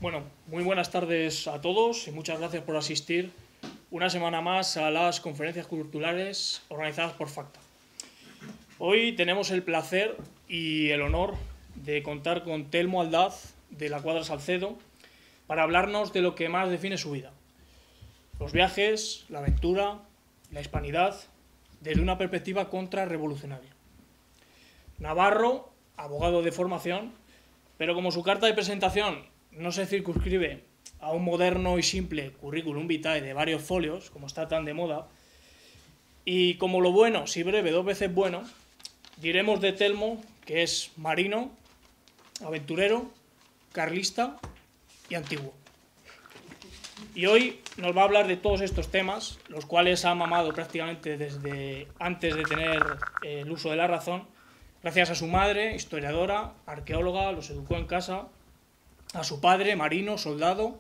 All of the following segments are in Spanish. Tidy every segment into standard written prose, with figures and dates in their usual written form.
Bueno, muy buenas tardes a todos y muchas gracias por asistir una semana más a las conferencias culturales organizadas por Facta. Hoy tenemos el placer y el honor de contar con Telmo Aldaz, de la Cuadra Salcedo, para hablarnos de lo que más define su vida: los viajes, la aventura, la hispanidad, desde una perspectiva contrarrevolucionaria. Navarro, abogado de formación, pero como su carta de presentación no se circunscribe a un moderno y simple currículum vitae de varios folios, como está tan de moda, y como lo bueno, si breve, dos veces bueno, diremos de Telmo que es marino, aventurero, carlista y antiguo. Y hoy nos va a hablar de todos estos temas, los cuales ha mamado prácticamente desde antes de tener el uso de la razón, gracias a su madre, historiadora, arqueóloga, los educó en casa, a su padre, marino, soldado,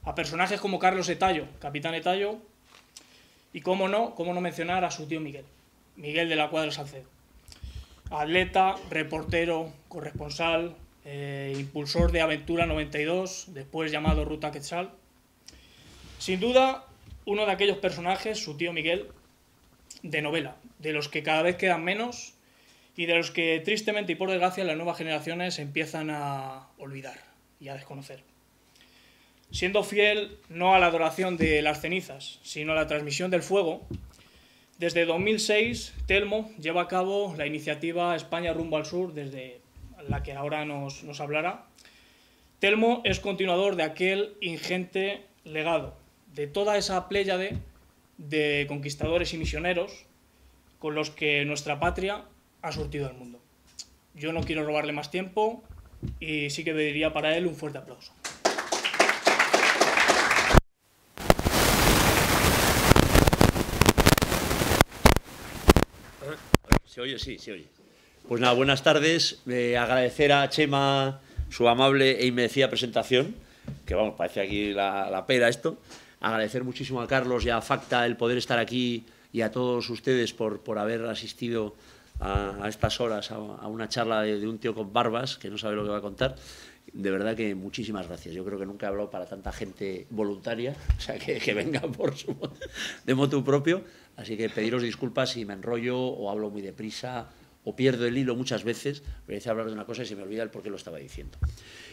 a personajes como Carlos Etallo, capitán Etallo, y cómo no mencionar a su tío Miguel, Miguel de la Cuadra Salcedo. Atleta, reportero, corresponsal, impulsor de Aventura 92, después llamado Ruta Quetzal. Sin duda, uno de aquellos personajes, su tío Miguel, de novela, de los que cada vez quedan menos y de los que tristemente y por desgracia las nuevas generaciones empiezan a olvidar y a desconocer. Siendo fiel no a la adoración de las cenizas, sino a la transmisión del fuego, desde 2006 Telmo lleva a cabo la iniciativa España rumbo al sur, desde la que ahora nos hablará. Telmo es continuador de aquel ingente legado, de toda esa pléyade de conquistadores y misioneros con los que nuestra patria ha surtido al mundo. Yo no quiero robarle más tiempo y sí que pediría para él un fuerte aplauso. ¿Se oye? Sí, se oye. Pues nada, buenas tardes. Agradecer a Chema su amable e inmerecida presentación, que vamos, parece aquí la pera esto. Agradecer muchísimo a Carlos y a Facta el poder estar aquí y a todos ustedes por haber asistido a estas horas a una charla de un tío con barbas que no sabe lo que va a contar. De verdad que muchísimas gracias. Yo creo que nunca he hablado para tanta gente voluntaria, o sea, que venga de motu propio. Así que pediros disculpas si me enrollo o hablo muy deprisa o pierdo el hilo muchas veces. Me decía hablar de una cosa y se me olvida el por qué lo estaba diciendo.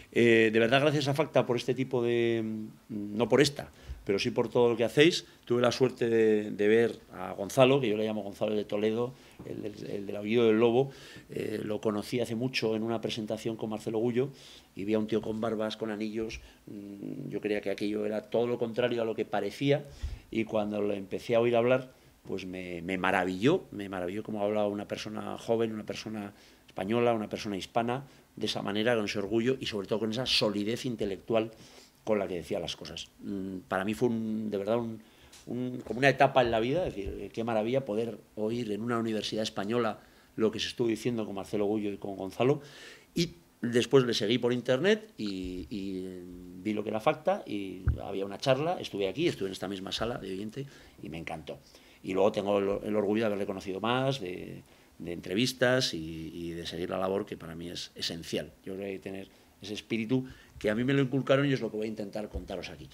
De verdad, gracias a Facta por este tipo de... no por esta, pero sí por todo lo que hacéis. Tuve la suerte de ver a Gonzalo, que yo le llamo Gonzalo de Toledo, el del Aullido del Lobo. Lo conocí hace mucho en una presentación con Marcelo Gullo y vi a un tío con barbas, con anillos. Yo creía que aquello era todo lo contrario a lo que parecía, y cuando le empecé a oír hablar, pues me maravilló cómo hablaba una persona joven, una persona española, una persona hispana, de esa manera, con ese orgullo y sobre todo con esa solidez intelectual con la que decía las cosas. Para mí fue de verdad como una etapa en la vida, es decir, qué maravilla poder oír en una universidad española lo que se estuvo diciendo con Marcelo Gullo y con Gonzalo. Y después le seguí por internet y vi lo que era Facta y había una charla, estuve en esta misma sala de oyente y me encantó. Y luego tengo el orgullo de haberle conocido más, de entrevistas y de seguir la labor, que para mí es esencial. Yo creo que hay que tener ese espíritu que a mí me lo inculcaron y es lo que voy a intentar contaros aquí.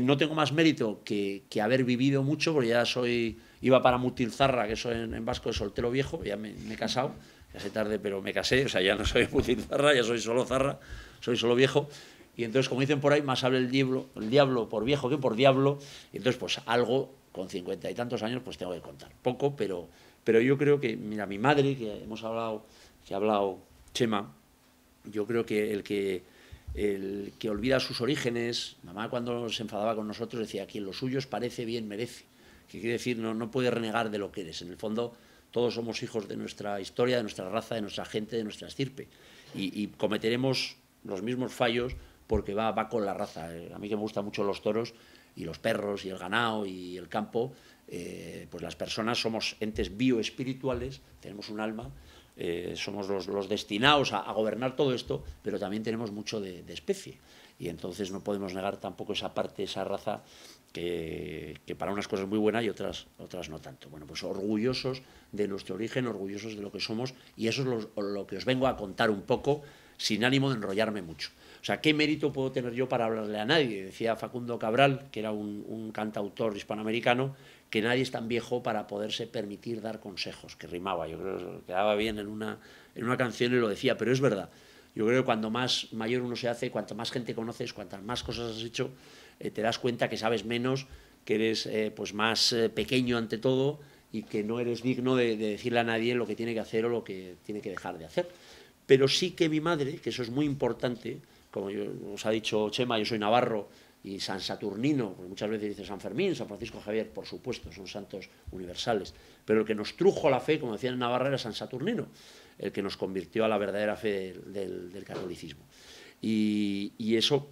No tengo más mérito que haber vivido mucho, porque ya iba para Mutilzarra, que eso en vasco es soltero viejo, ya me he casado, ya sé tarde, pero me casé, o sea, ya no soy Mutilzarra, ya soy solo Zarra, soy solo viejo. Y entonces, como dicen por ahí, más habla el diablo por viejo que por diablo, y entonces pues algo, con 50 y tantos años, pues tengo que contar. Poco, pero yo creo que, mira, mi madre, que ha hablado Chema, yo creo que el que olvida sus orígenes, mamá cuando se enfadaba con nosotros decía, quien lo suyo os parece bien merece, que quiere decir, no puedes renegar de lo que eres. En el fondo, todos somos hijos de nuestra historia, de nuestra raza, de nuestra gente, de nuestra estirpe, y cometeremos los mismos fallos porque va con la raza. A mí, que me gustan mucho los toros y los perros y el ganado y el campo, pues las personas somos entes bioespirituales, tenemos un alma, somos los destinados a gobernar todo esto, pero también tenemos mucho de especie, y entonces no podemos negar tampoco esa parte, esa raza que para unas cosas es muy buena y otras no tanto. Bueno, pues orgullosos de nuestro origen, orgullosos de lo que somos, y eso es lo que os vengo a contar un poco, sin ánimo de enrollarme mucho. O sea, ¿qué mérito puedo tener yo para hablarle a nadie? Decía Facundo Cabral, que era un cantautor hispanoamericano, que nadie es tan viejo para poderse permitir dar consejos, que rimaba, yo creo que quedaba bien en una canción y lo decía, pero es verdad. Yo creo que cuando más mayor uno se hace, cuanto más gente conoces, cuantas más cosas has hecho, te das cuenta que sabes menos, que eres pues más pequeño ante todo y que no eres digno de decirle a nadie lo que tiene que hacer o lo que tiene que dejar de hacer. Pero sí que mi madre, que eso es muy importante, como os ha dicho Chema, yo soy navarro y San Saturnino, porque muchas veces dice San Fermín, San Francisco Javier, por supuesto, son santos universales, pero el que nos trujo la fe, como decían en Navarra, era San Saturnino, el que nos convirtió a la verdadera fe del catolicismo. Y eso,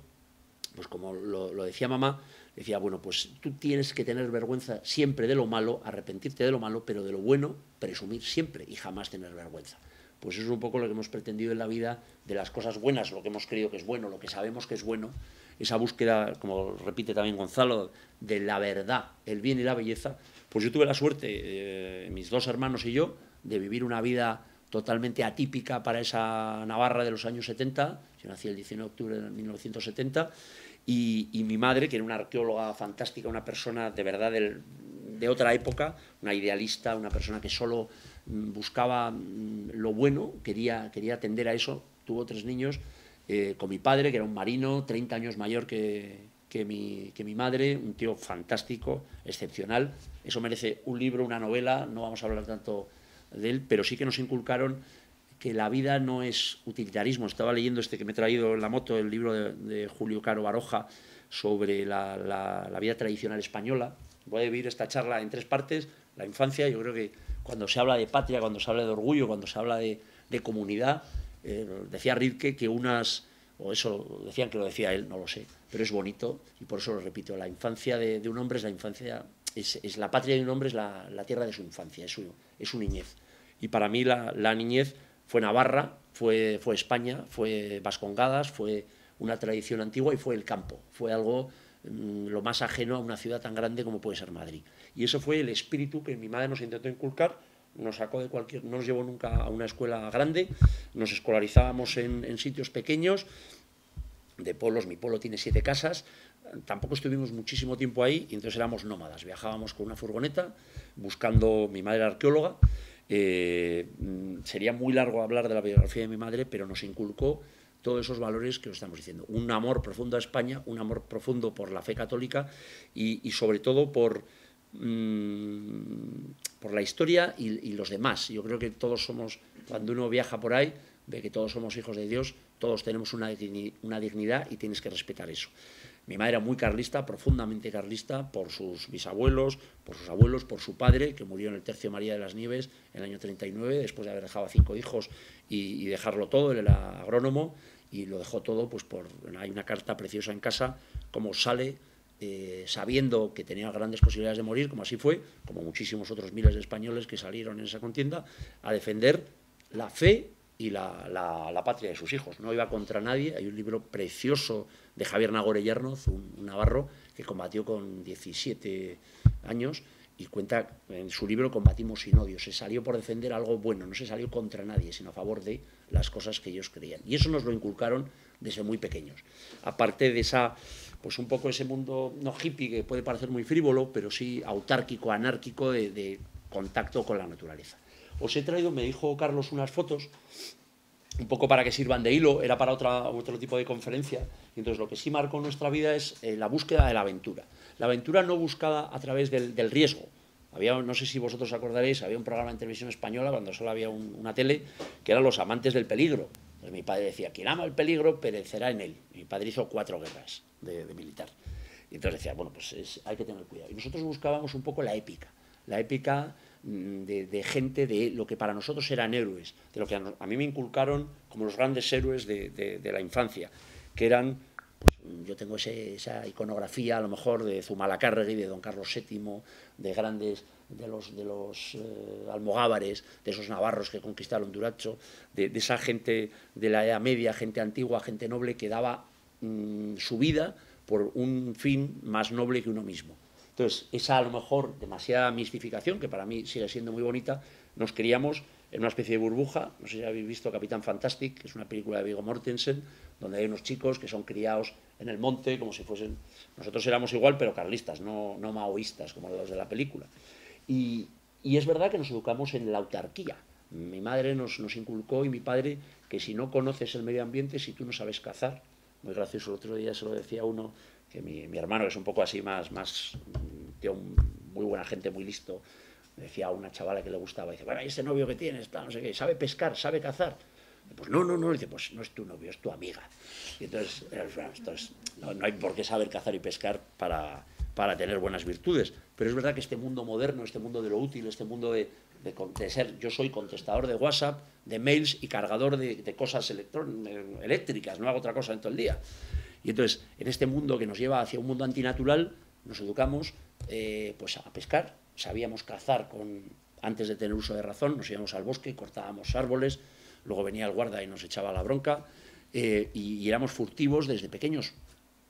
pues como lo decía mamá, decía, bueno, pues tú tienes que tener vergüenza siempre de lo malo, arrepentirte de lo malo, pero de lo bueno, presumir siempre y jamás tener vergüenza. Pues eso es un poco lo que hemos pretendido en la vida, de las cosas buenas, lo que hemos creído que es bueno, lo que sabemos que es bueno, esa búsqueda, como repite también Gonzalo, de la verdad, el bien y la belleza. Pues yo tuve la suerte, mis dos hermanos y yo, de vivir una vida totalmente atípica para esa Navarra de los años 70, yo nací el 19 de octubre de 1970, y mi madre, que era una arqueóloga fantástica, una persona de verdad de otra época, una idealista, una persona que solo buscaba lo bueno, quería atender a eso. Tuvo 3 niños, con mi padre, que era un marino, 30 años mayor que mi madre, un tío fantástico, excepcional. Eso merece un libro, una novela, no vamos a hablar tanto de él, pero sí que nos inculcaron que la vida no es utilitarismo. Estaba leyendo que me he traído en la moto, el libro de Julio Caro Baroja sobre la vida tradicional española. Voy a dividir esta charla en 3 partes. La infancia, yo creo que cuando se habla de patria, cuando se habla de orgullo, cuando se habla de comunidad, decía Rilke que o eso decían que lo decía él, no lo sé, pero es bonito y por eso lo repito, la infancia de un hombre es la infancia, es la patria de un hombre, es la tierra de su infancia, es su niñez. Y para mí la niñez fue Navarra, fue España, fue Vascongadas, fue una tradición antigua y fue el campo, fue algo lo más ajeno a una ciudad tan grande como puede ser Madrid. Y eso fue el espíritu que mi madre nos intentó inculcar, nos sacó no nos llevó nunca a una escuela grande, nos escolarizábamos en sitios pequeños, de pueblos. Mi pueblo tiene 7 casas, tampoco estuvimos muchísimo tiempo ahí, y entonces éramos nómadas, viajábamos con una furgoneta, buscando, mi madre era arqueóloga, sería muy largo hablar de la biografía de mi madre, pero nos inculcó todos esos valores que os estamos diciendo. Un amor profundo a España, un amor profundo por la fe católica y sobre todo por la historia y los demás. Yo creo que todos somos, cuando uno viaja por ahí, ve que todos somos hijos de Dios, todos tenemos una dignidad y tienes que respetar eso. Mi madre era muy carlista, profundamente carlista, por sus bisabuelos, por sus abuelos, por su padre, que murió en el Tercio María de las Nieves en el año 39, después de haber dejado a 5 hijos y dejarlo todo. Él era agrónomo y lo dejó todo, pues hay una carta preciosa en casa, como sale, sabiendo que tenía grandes posibilidades de morir, como así fue, como muchísimos otros miles de españoles que salieron en esa contienda, a defender la fe y la patria de sus hijos. No iba contra nadie. Hay un libro precioso de Javier Nagore Llérnoz, un navarro que combatió con 17 años y cuenta en su libro Combatimos sin odio. Se salió por defender algo bueno, no se salió contra nadie, sino a favor de las cosas que ellos creían. Y eso nos lo inculcaron desde muy pequeños. Aparte de pues un poco ese mundo no hippie, que puede parecer muy frívolo, pero sí autárquico, anárquico, de contacto con la naturaleza. Os he traído, me dijo Carlos, unas fotos, un poco para que sirvan de hilo, era para otro tipo de conferencia. Y entonces lo que sí marcó nuestra vida es la búsqueda de la aventura. La aventura no buscada a través del riesgo. No sé si vosotros acordaréis, había un programa en televisión española, cuando solo había una tele, que eran Los amantes del peligro. Entonces mi padre decía, quien ama el peligro perecerá en él. Mi padre hizo 4 guerras de militar. Y entonces decía, bueno, pues hay que tener cuidado. Y nosotros buscábamos un poco la épica de gente, de lo que para nosotros eran héroes, de lo que a mí me inculcaron como los grandes héroes de la infancia, que eran, pues, yo tengo esa iconografía a lo mejor de Zumalacárregui, de Don Carlos VII, de los almogávares, de esos navarros que conquistaron Duracho, de esa gente de la Edad Media, gente antigua, gente noble, que daba su vida por un fin más noble que uno mismo. Entonces, esa a lo mejor demasiada mistificación, que para mí sigue siendo muy bonita, nos criamos en una especie de burbuja. No sé si habéis visto Capitán Fantastic, que es una película de Viggo Mortensen, donde hay unos chicos que son criados en el monte como si fuesen... Nosotros éramos igual, pero carlistas, no maoístas, como los de la película. Y es verdad que nos educamos en la autarquía. Mi madre nos inculcó, y mi padre, que si no conoces el medio ambiente, si tú no sabes cazar... Muy gracioso, el otro día se lo decía uno, que mi hermano, que es un poco así más tío, muy buena gente, muy listo, me decía a una chavala que le gustaba, dice, bueno, ¿y ese novio que tienes? No sé qué, ¿sabe pescar? ¿Sabe cazar? Pues no, dice, pues no es tu novio, es tu amiga. Y entonces no hay por qué saber cazar y pescar para tener buenas virtudes. Pero es verdad que este mundo moderno, este mundo de lo útil, este mundo de ser, yo soy contestador de WhatsApp, de mails y cargador de cosas eléctricas, no hago otra cosa en todo el día. Y entonces, en este mundo que nos lleva hacia un mundo antinatural, nos educamos pues a pescar. Sabíamos cazar antes de tener uso de razón, nos íbamos al bosque, cortábamos árboles, luego venía el guarda y nos echaba la bronca, y éramos furtivos desde pequeños.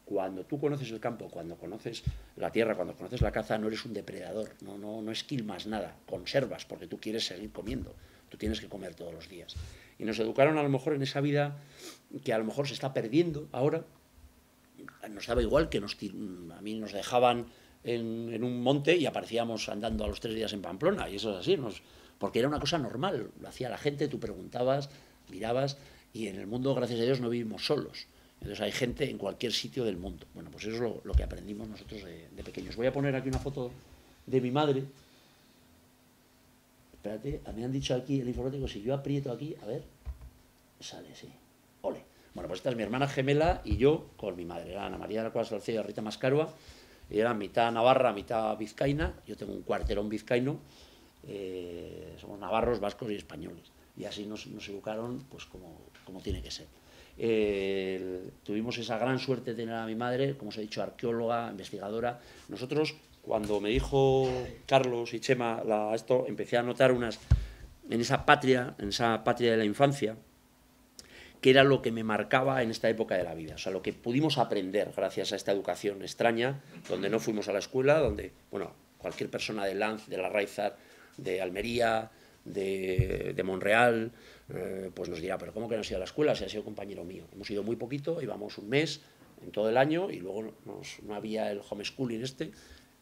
Cuando tú conoces el campo, cuando conoces la tierra, cuando conoces la caza, no eres un depredador, no esquilmas nada, conservas, porque tú quieres seguir comiendo, tú tienes que comer todos los días. Y nos educaron a lo mejor en esa vida que a lo mejor se está perdiendo ahora. Nos daba igual que a mí nos dejaban en un monte y aparecíamos andando a los 3 días en Pamplona, y eso es así, porque era una cosa normal, lo hacía la gente, tú preguntabas, mirabas, y en el mundo, gracias a Dios, no vivimos solos. Entonces hay gente en cualquier sitio del mundo. Bueno, pues eso es lo que aprendimos nosotros de pequeños. Voy a poner aquí una foto de mi madre. Espérate, me han dicho aquí el informático, si yo aprieto aquí, a ver, sale, sí. Ole. Bueno, pues esta es mi hermana gemela y yo con mi madre. Era Ana María de la Cueva Salcedo y Rita Mascarua. Ella era mitad navarra, mitad vizcaína. Yo tengo un cuarterón vizcaíno. Somos navarros, vascos y españoles. Y así nos educaron pues como tiene que ser. Tuvimos esa gran suerte de tener a mi madre, como os he dicho, arqueóloga, investigadora. Nosotros, cuando me dijo Carlos y Chema esto, empecé a notar en esa patria de la infancia, que era lo que me marcaba en esta época de la vida, o sea, lo que pudimos aprender gracias a esta educación extraña, donde no fuimos a la escuela, donde, bueno, cualquier persona de Lanz, de Larraizar, de Almería, de Monreal, pues nos dirá, pero ¿cómo que no has ido a la escuela si has sido compañero mío? Hemos ido muy poquito, íbamos un mes en todo el año y luego no había el homeschooling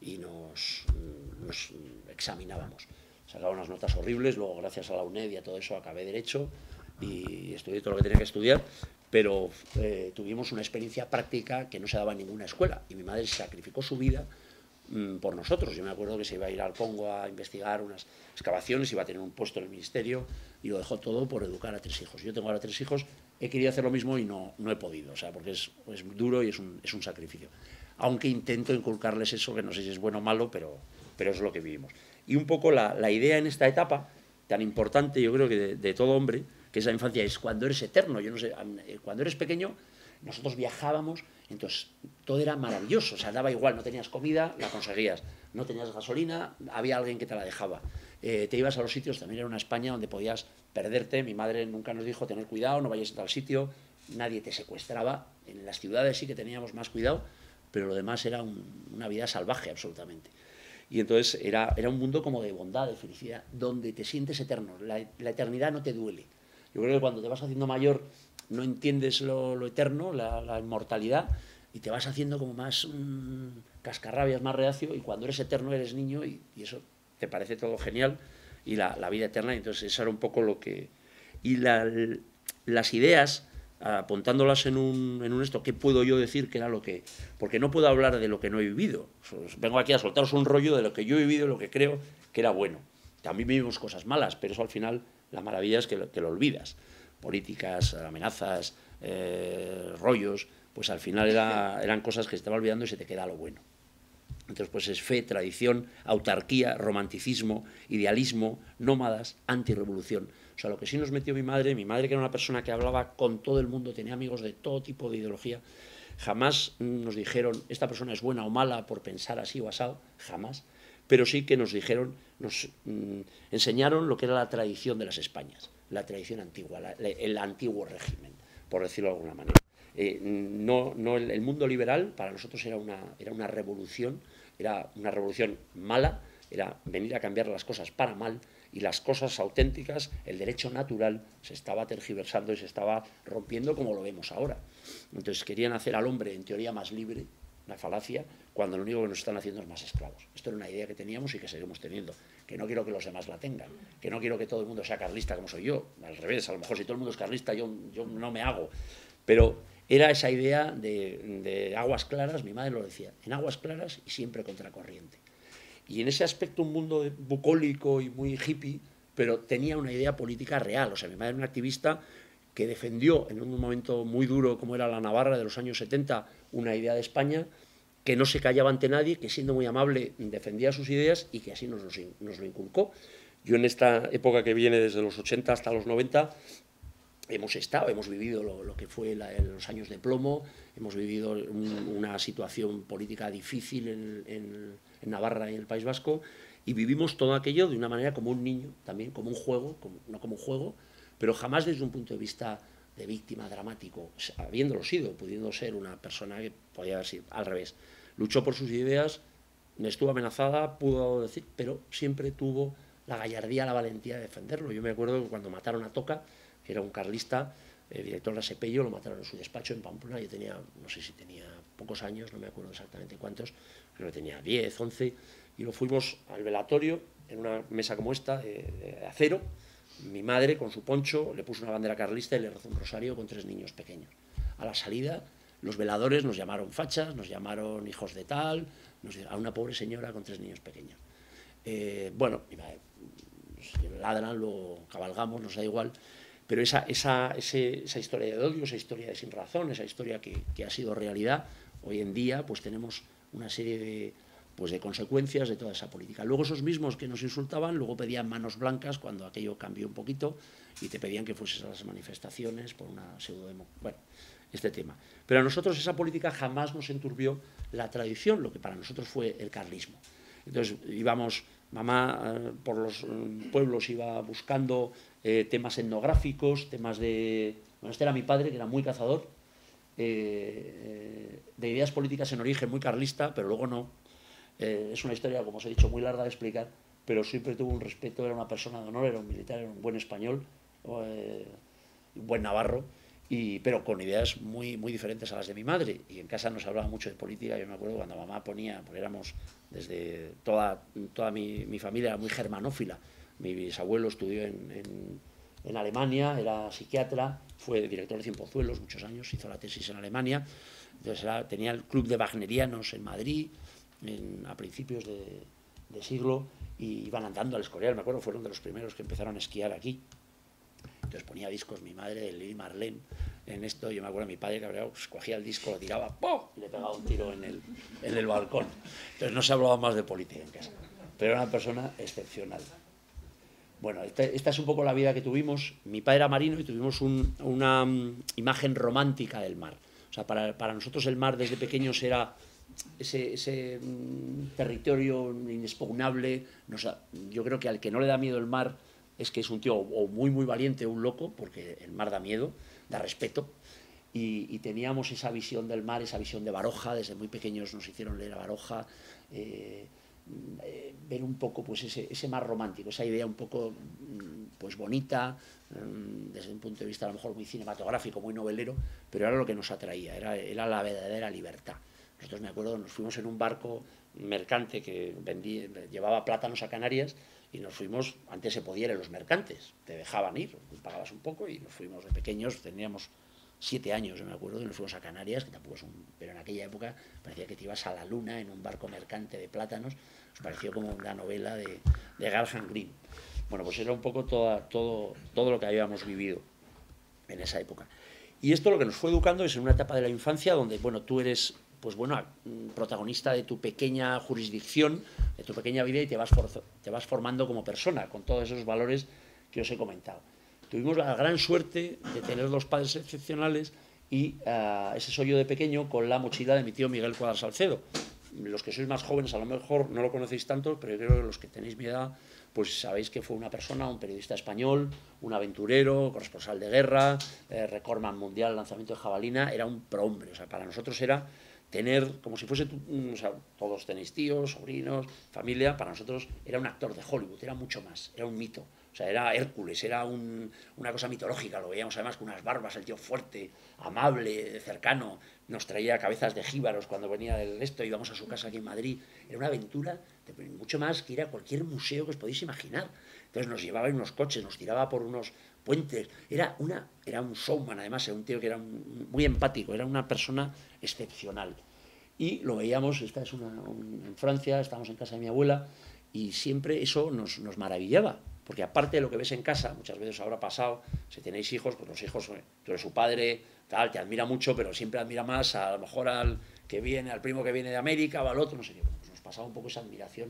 y nos examinábamos. Sacaba unas notas horribles, luego gracias a la UNED y a todo eso acabé Derecho y estudié todo lo que tenía que estudiar, pero tuvimos una experiencia práctica que no se daba en ninguna escuela y mi madre sacrificó su vida por nosotros. Yo me acuerdo que se iba a ir al Congo a investigar unas excavaciones, iba a tener un puesto en el ministerio y lo dejó todo por educar a 3 hijos. Yo tengo ahora 3 hijos, he querido hacer lo mismo y no he podido, o sea, porque es duro y es un sacrificio. Aunque intento inculcarles eso, que no sé si es bueno o malo, pero es lo que vivimos. Y un poco la idea en esta etapa tan importante, yo creo que de todo hombre, que es la infancia, es cuando eres eterno. Yo no sé, cuando eres pequeño, nosotros viajábamos, entonces todo era maravilloso, o sea, daba igual, no tenías comida, la conseguías, no tenías gasolina, había alguien que te la dejaba, te ibas a los sitios, también era una España donde podías perderte. Mi madre nunca nos dijo, tener cuidado, no vayas a tal sitio, nadie te secuestraba. En las ciudades sí que teníamos más cuidado, pero lo demás era una vida salvaje absolutamente. Y entonces era un mundo como de bondad, de felicidad, donde te sientes eterno, la eternidad no te duele. Yo creo que cuando te vas haciendo mayor no entiendes lo eterno, la inmortalidad, y te vas haciendo como más cascarrabias, más reacio, y cuando eres eterno eres niño y eso te parece todo genial, y la vida eterna. Y entonces eso era un poco lo que... Y las ideas, apuntándolas en un esto, ¿qué puedo yo decir que era lo que...? Porque no puedo hablar de lo que no he vivido. Vengo aquí a soltaros un rollo de lo que yo he vivido y lo que creo que era bueno. También vivimos cosas malas, pero eso al final, la maravilla es que lo olvidas. Políticas, amenazas, rollos, pues al final eran cosas que se te va olvidando y se te queda lo bueno. Entonces, pues es fe, tradición, autarquía, romanticismo, idealismo, nómadas, antirrevolución. O sea, lo que sí nos metió mi madre, que era una persona que hablaba con todo el mundo, tenía amigos de todo tipo de ideología, jamás nos dijeron, esta persona es buena o mala por pensar así o asado, jamás, pero sí que nos dijeron, nos enseñaron lo que era la tradición de las Españas, la tradición antigua, el antiguo régimen, por decirlo de alguna manera. El mundo liberal para nosotros era una revolución era una revolución mala, era venir a cambiar las cosas para mal, y las cosas auténticas, el derecho natural, se estaba tergiversando y se estaba rompiendo como lo vemos ahora. Entonces querían hacer al hombre, en teoría, más libre, una falacia, cuando lo único que nos están haciendo es más esclavos. Esto era una idea que teníamos y que seguimos teniendo, que no quiero que los demás la tengan, que no quiero que todo el mundo sea carlista como soy yo, al revés, a lo mejor si todo el mundo es carlista yo no me hago, pero era esa idea de aguas claras, mi madre lo decía, en aguas claras y siempre contracorriente. Y en ese aspecto un mundo bucólico y muy hippie, pero tenía una idea política real. O sea, mi madre era una activista que defendió en un momento muy duro como era la Navarra de los años 70 una idea de España, que no se callaba ante nadie, que siendo muy amable defendía sus ideas y que así nos lo inculcó. Yo en esta época que viene desde los 80 hasta los 90 hemos vivido lo que fue los años de plomo, hemos vivido una situación política difícil en Navarra y en el País Vasco, y vivimos todo aquello de una manera como un niño, también como un juego, no como un juego, pero jamás desde un punto de vista de víctima dramático, habiéndolo sido, pudiendo ser una persona que podía haber sido al revés. Luchó por sus ideas, estuvo amenazada, pudo decir, pero siempre tuvo la gallardía, la valentía de defenderlo. Yo me acuerdo que cuando mataron a Toca, que era un carlista, director de Sepello, lo mataron en su despacho en Pamplona. Yo tenía, no sé si tenía pocos años, no me acuerdo exactamente cuántos, creo que tenía 10, 11, y lo fuimos al velatorio en una mesa como esta, de acero. Mi madre, con su poncho, le puso una bandera carlista y le rezó un rosario con 3 niños pequeños. A la salida, los veladores nos llamaron fachas, nos llamaron hijos de tal, a una pobre señora con 3 niños pequeños. Bueno, ladran, lo cabalgamos, nos da igual, pero esa historia de odio, esa historia de sinrazón, esa historia que ha sido realidad, hoy en día pues tenemos una serie de consecuencias de toda esa política. Luego esos mismos que nos insultaban, luego pedían manos blancas cuando aquello cambió un poquito y te pedían que fueses a las manifestaciones por una pseudodemocracia. Bueno, este tema. Pero a nosotros esa política jamás nos enturbió la tradición, lo que para nosotros fue el carlismo. Entonces íbamos, mamá por los pueblos iba buscando temas etnográficos, temas de... Bueno, este era mi padre, que era muy cazador, de ideas políticas en origen muy carlista, pero luego no. Es una historia, como os he dicho, muy larga de explicar, pero siempre tuvo un respeto, era una persona de honor, era un militar, era un buen español, un buen navarro, pero con ideas muy, muy diferentes a las de mi madre. Y en casa nos hablaba mucho de política. Yo me acuerdo cuando mamá ponía, porque éramos desde toda mi familia era muy germanófila. Mi bisabuelo estudió en Alemania, era psiquiatra, fue director de Cienpozuelos muchos años, hizo la tesis en Alemania. Entonces tenía el club de wagnerianos en Madrid a principios de siglo, y iban andando al Escorial, me acuerdo, fueron de los primeros que empezaron a esquiar aquí. Entonces ponía discos mi madre de Lili Marlene en esto. Yo me acuerdo de mi padre que pues, cogía el disco, lo tiraba, ¡pum!, y le pegaba un tiro en el balcón. Entonces no se hablaba más de política en casa, pero era una persona excepcional. Bueno, esta es un poco la vida que tuvimos. Mi padre era marino y tuvimos una imagen romántica del mar. O sea, para nosotros el mar desde pequeños era ese territorio inexpugnable. Yo creo que al que no le da miedo el mar es que es un tío o muy, muy valiente o un loco, porque el mar da miedo, da respeto. Y teníamos esa visión del mar, esa visión de Baroja. Desde muy pequeños nos hicieron leer a Baroja, ver un poco pues ese mar romántico, esa idea un poco pues bonita, desde un punto de vista a lo mejor muy cinematográfico, muy novelero, pero era lo que nos atraía, era la verdadera libertad. Nosotros, me acuerdo, nos fuimos en un barco mercante que llevaba plátanos a Canarias, y nos fuimos, antes se podía ir en los mercantes, te dejaban ir, pagabas un poco, y nos fuimos de pequeños, teníamos 7 años, yo me acuerdo, y nos fuimos a Canarias, que tampoco es pero en aquella época parecía que te ibas a la luna en un barco mercante de plátanos. Nos pareció como una novela de Graham Greene. Bueno, pues era un poco todo lo que habíamos vivido en esa época. Y esto lo que nos fue educando es en una etapa de la infancia donde, bueno, tú eres, pues bueno, protagonista de tu pequeña jurisdicción, de tu pequeña vida, y te vas formando como persona, con todos esos valores que os he comentado. Tuvimos la gran suerte de tener 2 padres excepcionales y ese soy yo de pequeño con la mochila de mi tío Miguel Cuadra Salcedo. Los que sois más jóvenes a lo mejor no lo conocéis tanto, pero yo creo que los que tenéis mi edad pues sabéis que fue una persona, un periodista español, un aventurero, corresponsal de guerra, recordman mundial, lanzamiento de jabalina, era un prohombre. O sea, para nosotros era tener, como si fuese, o sea, todos tenéis tíos, sobrinos, familia, para nosotros era un actor de Hollywood, era mucho más, era un mito. O sea, era Hércules, era una cosa mitológica, lo veíamos además con unas barbas, el tío fuerte, amable, cercano, nos traía cabezas de jíbaros cuando venía del esto, íbamos a su casa aquí en Madrid, era una aventura mucho más que ir a cualquier museo que os podéis imaginar. Entonces nos llevaba en unos coches, nos tiraba por unos puentes, era un showman además, era un tío que era muy empático, era una persona excepcional. Y lo veíamos, en Francia, estábamos en casa de mi abuela, y siempre eso nos maravillaba. Porque aparte de lo que ves en casa, muchas veces habrá pasado, si tenéis hijos, pues los hijos, tú eres su padre, tal, te admira mucho, pero siempre admira más a lo mejor al primo que viene de América o al otro, no sé qué. Pues nos pasaba un poco esa admiración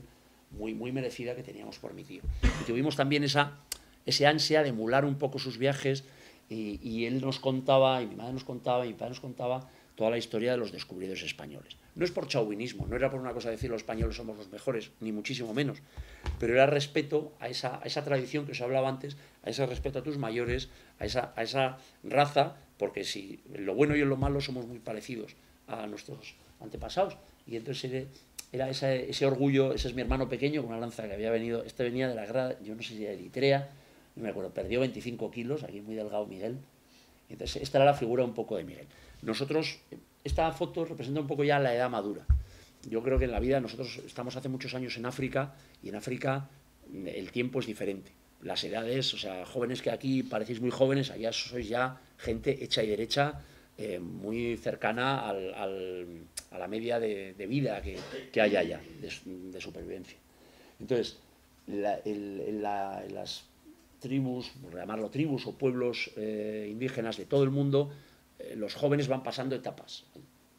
muy, muy merecida que teníamos por mi tío. Y tuvimos también ese ansia de emular un poco sus viajes, y él nos contaba, y mi madre nos contaba, y mi padre nos contaba toda la historia de los descubridores españoles. No es por chauvinismo, no era por una cosa de decir los españoles somos los mejores, ni muchísimo menos, pero era respeto a esa tradición que os hablaba antes, a ese respeto a tus mayores, a esa raza, porque si en lo bueno y en lo malo somos muy parecidos a nuestros antepasados. Y entonces era ese orgullo, ese es mi hermano pequeño, con una lanza que había venido, venía de la guerra, yo no sé si de Eritrea, no me acuerdo, perdió 25 kilos, aquí muy delgado Miguel. Entonces esta era la figura un poco de Miguel. Nosotros, esta foto representa un poco ya la edad madura. Yo creo que en la vida nosotros estamos hace muchos años en África, y en África el tiempo es diferente. Las edades, o sea, jóvenes que aquí parecéis muy jóvenes, allá sois ya gente hecha y derecha, muy cercana a la media de vida que hay allá, de supervivencia. Entonces, en las tribus, por llamarlo tribus o pueblos indígenas de todo el mundo, los jóvenes van pasando etapas.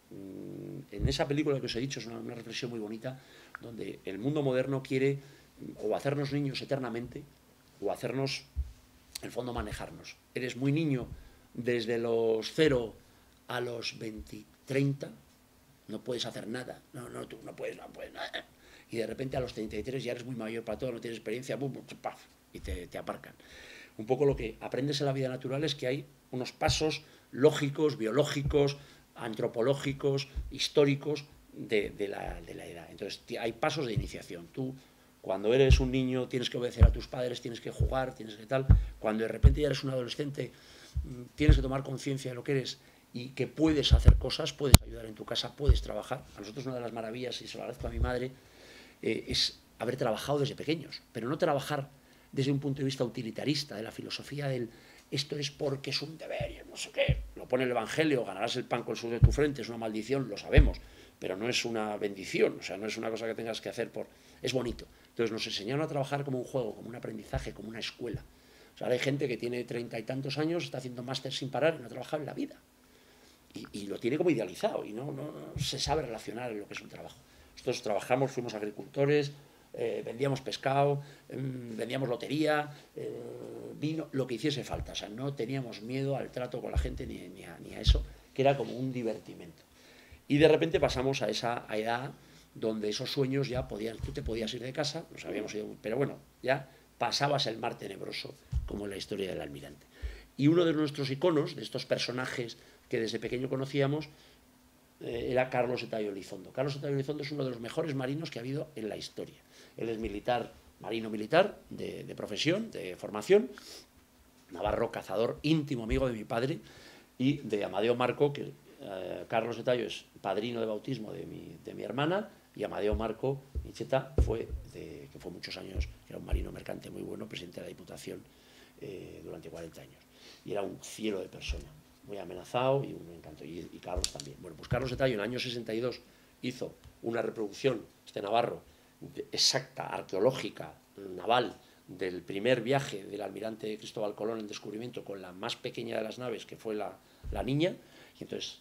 En esa película que os he dicho es una reflexión muy bonita, donde el mundo moderno quiere o hacernos niños eternamente o hacernos, en el fondo, manejarnos. Eres muy niño desde los 0 a los 20, 30, no puedes hacer nada, tú no puedes nada. Y de repente a los 33 ya eres muy mayor para todo, no tienes experiencia, paf, y te aparcan. Un poco lo que aprendes en la vida natural es que hay unos pasos lógicos, biológicos, antropológicos, históricos de la edad. Entonces hay pasos de iniciación. Tú, cuando eres un niño, tienes que obedecer a tus padres, tienes que jugar, tienes que tal. Cuando de repente ya eres un adolescente, tienes que tomar conciencia de lo que eres y que puedes hacer cosas, puedes ayudar en tu casa, puedes trabajar. A nosotros una de las maravillas, y se lo agradezco a mi madre, es haber trabajado desde pequeños, pero no trabajar desde un punto de vista utilitarista, de la filosofía del esto es porque es un deber y no sé qué. Lo pone el Evangelio, ganarás el pan con el sudor de tu frente, es una maldición, lo sabemos, pero no es una bendición, o sea, no es una cosa que tengas que hacer es bonito. Entonces nos enseñaron a trabajar como un juego, como un aprendizaje, como una escuela. O sea, hay gente que tiene 30 y tantos años, está haciendo máster sin parar y no ha trabajado en la vida. Y lo tiene como idealizado y no se sabe relacionar en lo que es un trabajo. Nosotros trabajamos, fuimos agricultores, vendíamos pescado, vendíamos lotería, vino, lo que hiciese falta. O sea, no teníamos miedo al trato con la gente ni a eso, que era como un divertimento. Y de repente pasamos a esa edad donde esos sueños ya tú te podías ir de casa, nos habíamos ido, pero bueno, ya pasabas el mar tenebroso, como en la historia del almirante. Y uno de nuestros iconos, de estos personajes que desde pequeño conocíamos, era Carlos Etayo Elizondo. Carlos Etayo Elizondo es uno de los mejores marinos que ha habido en la historia. Él es militar, marino militar, de profesión, de formación, navarro, cazador, íntimo amigo de mi padre y de Amadeo Marco, que Carlos Etayo es padrino de bautismo de mi hermana, y Amadeo Marco Micheta que fue muchos años, era un marino mercante muy bueno, presidente de la Diputación durante 40 años. Y era un cielo de persona, muy amenazado y un encanto. Y Carlos también. Bueno, pues Carlos Etayo en el año 62 hizo una reproducción, navarro, exacta, arqueológica, naval, del primer viaje del almirante Cristóbal Colón en descubrimiento con la más pequeña de las naves, que fue la Niña. Y entonces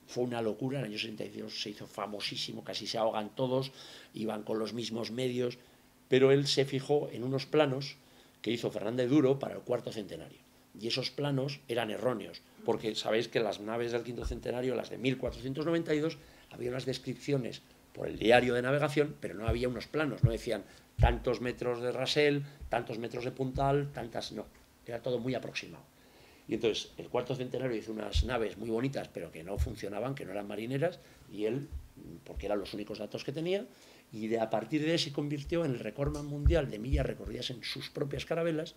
fue una locura. En el año 62 se hizo famosísimo, casi se ahogan todos, iban con los mismos medios, pero él se fijó en unos planos que hizo Fernández Duro para el cuarto centenario. Y esos planos eran erróneos, porque sabéis que las naves del quinto centenario, las de 1492, había unas descripciones por el diario de navegación, pero no había unos planos, no decían tantos metros de rasel, tantos metros de puntal, no, era todo muy aproximado. Y entonces el cuarto centenario hizo unas naves muy bonitas, pero que no funcionaban, que no eran marineras, y él, porque eran los únicos datos que tenía, y a partir de ahí se convirtió en el recordman mundial de millas recorridas en sus propias carabelas,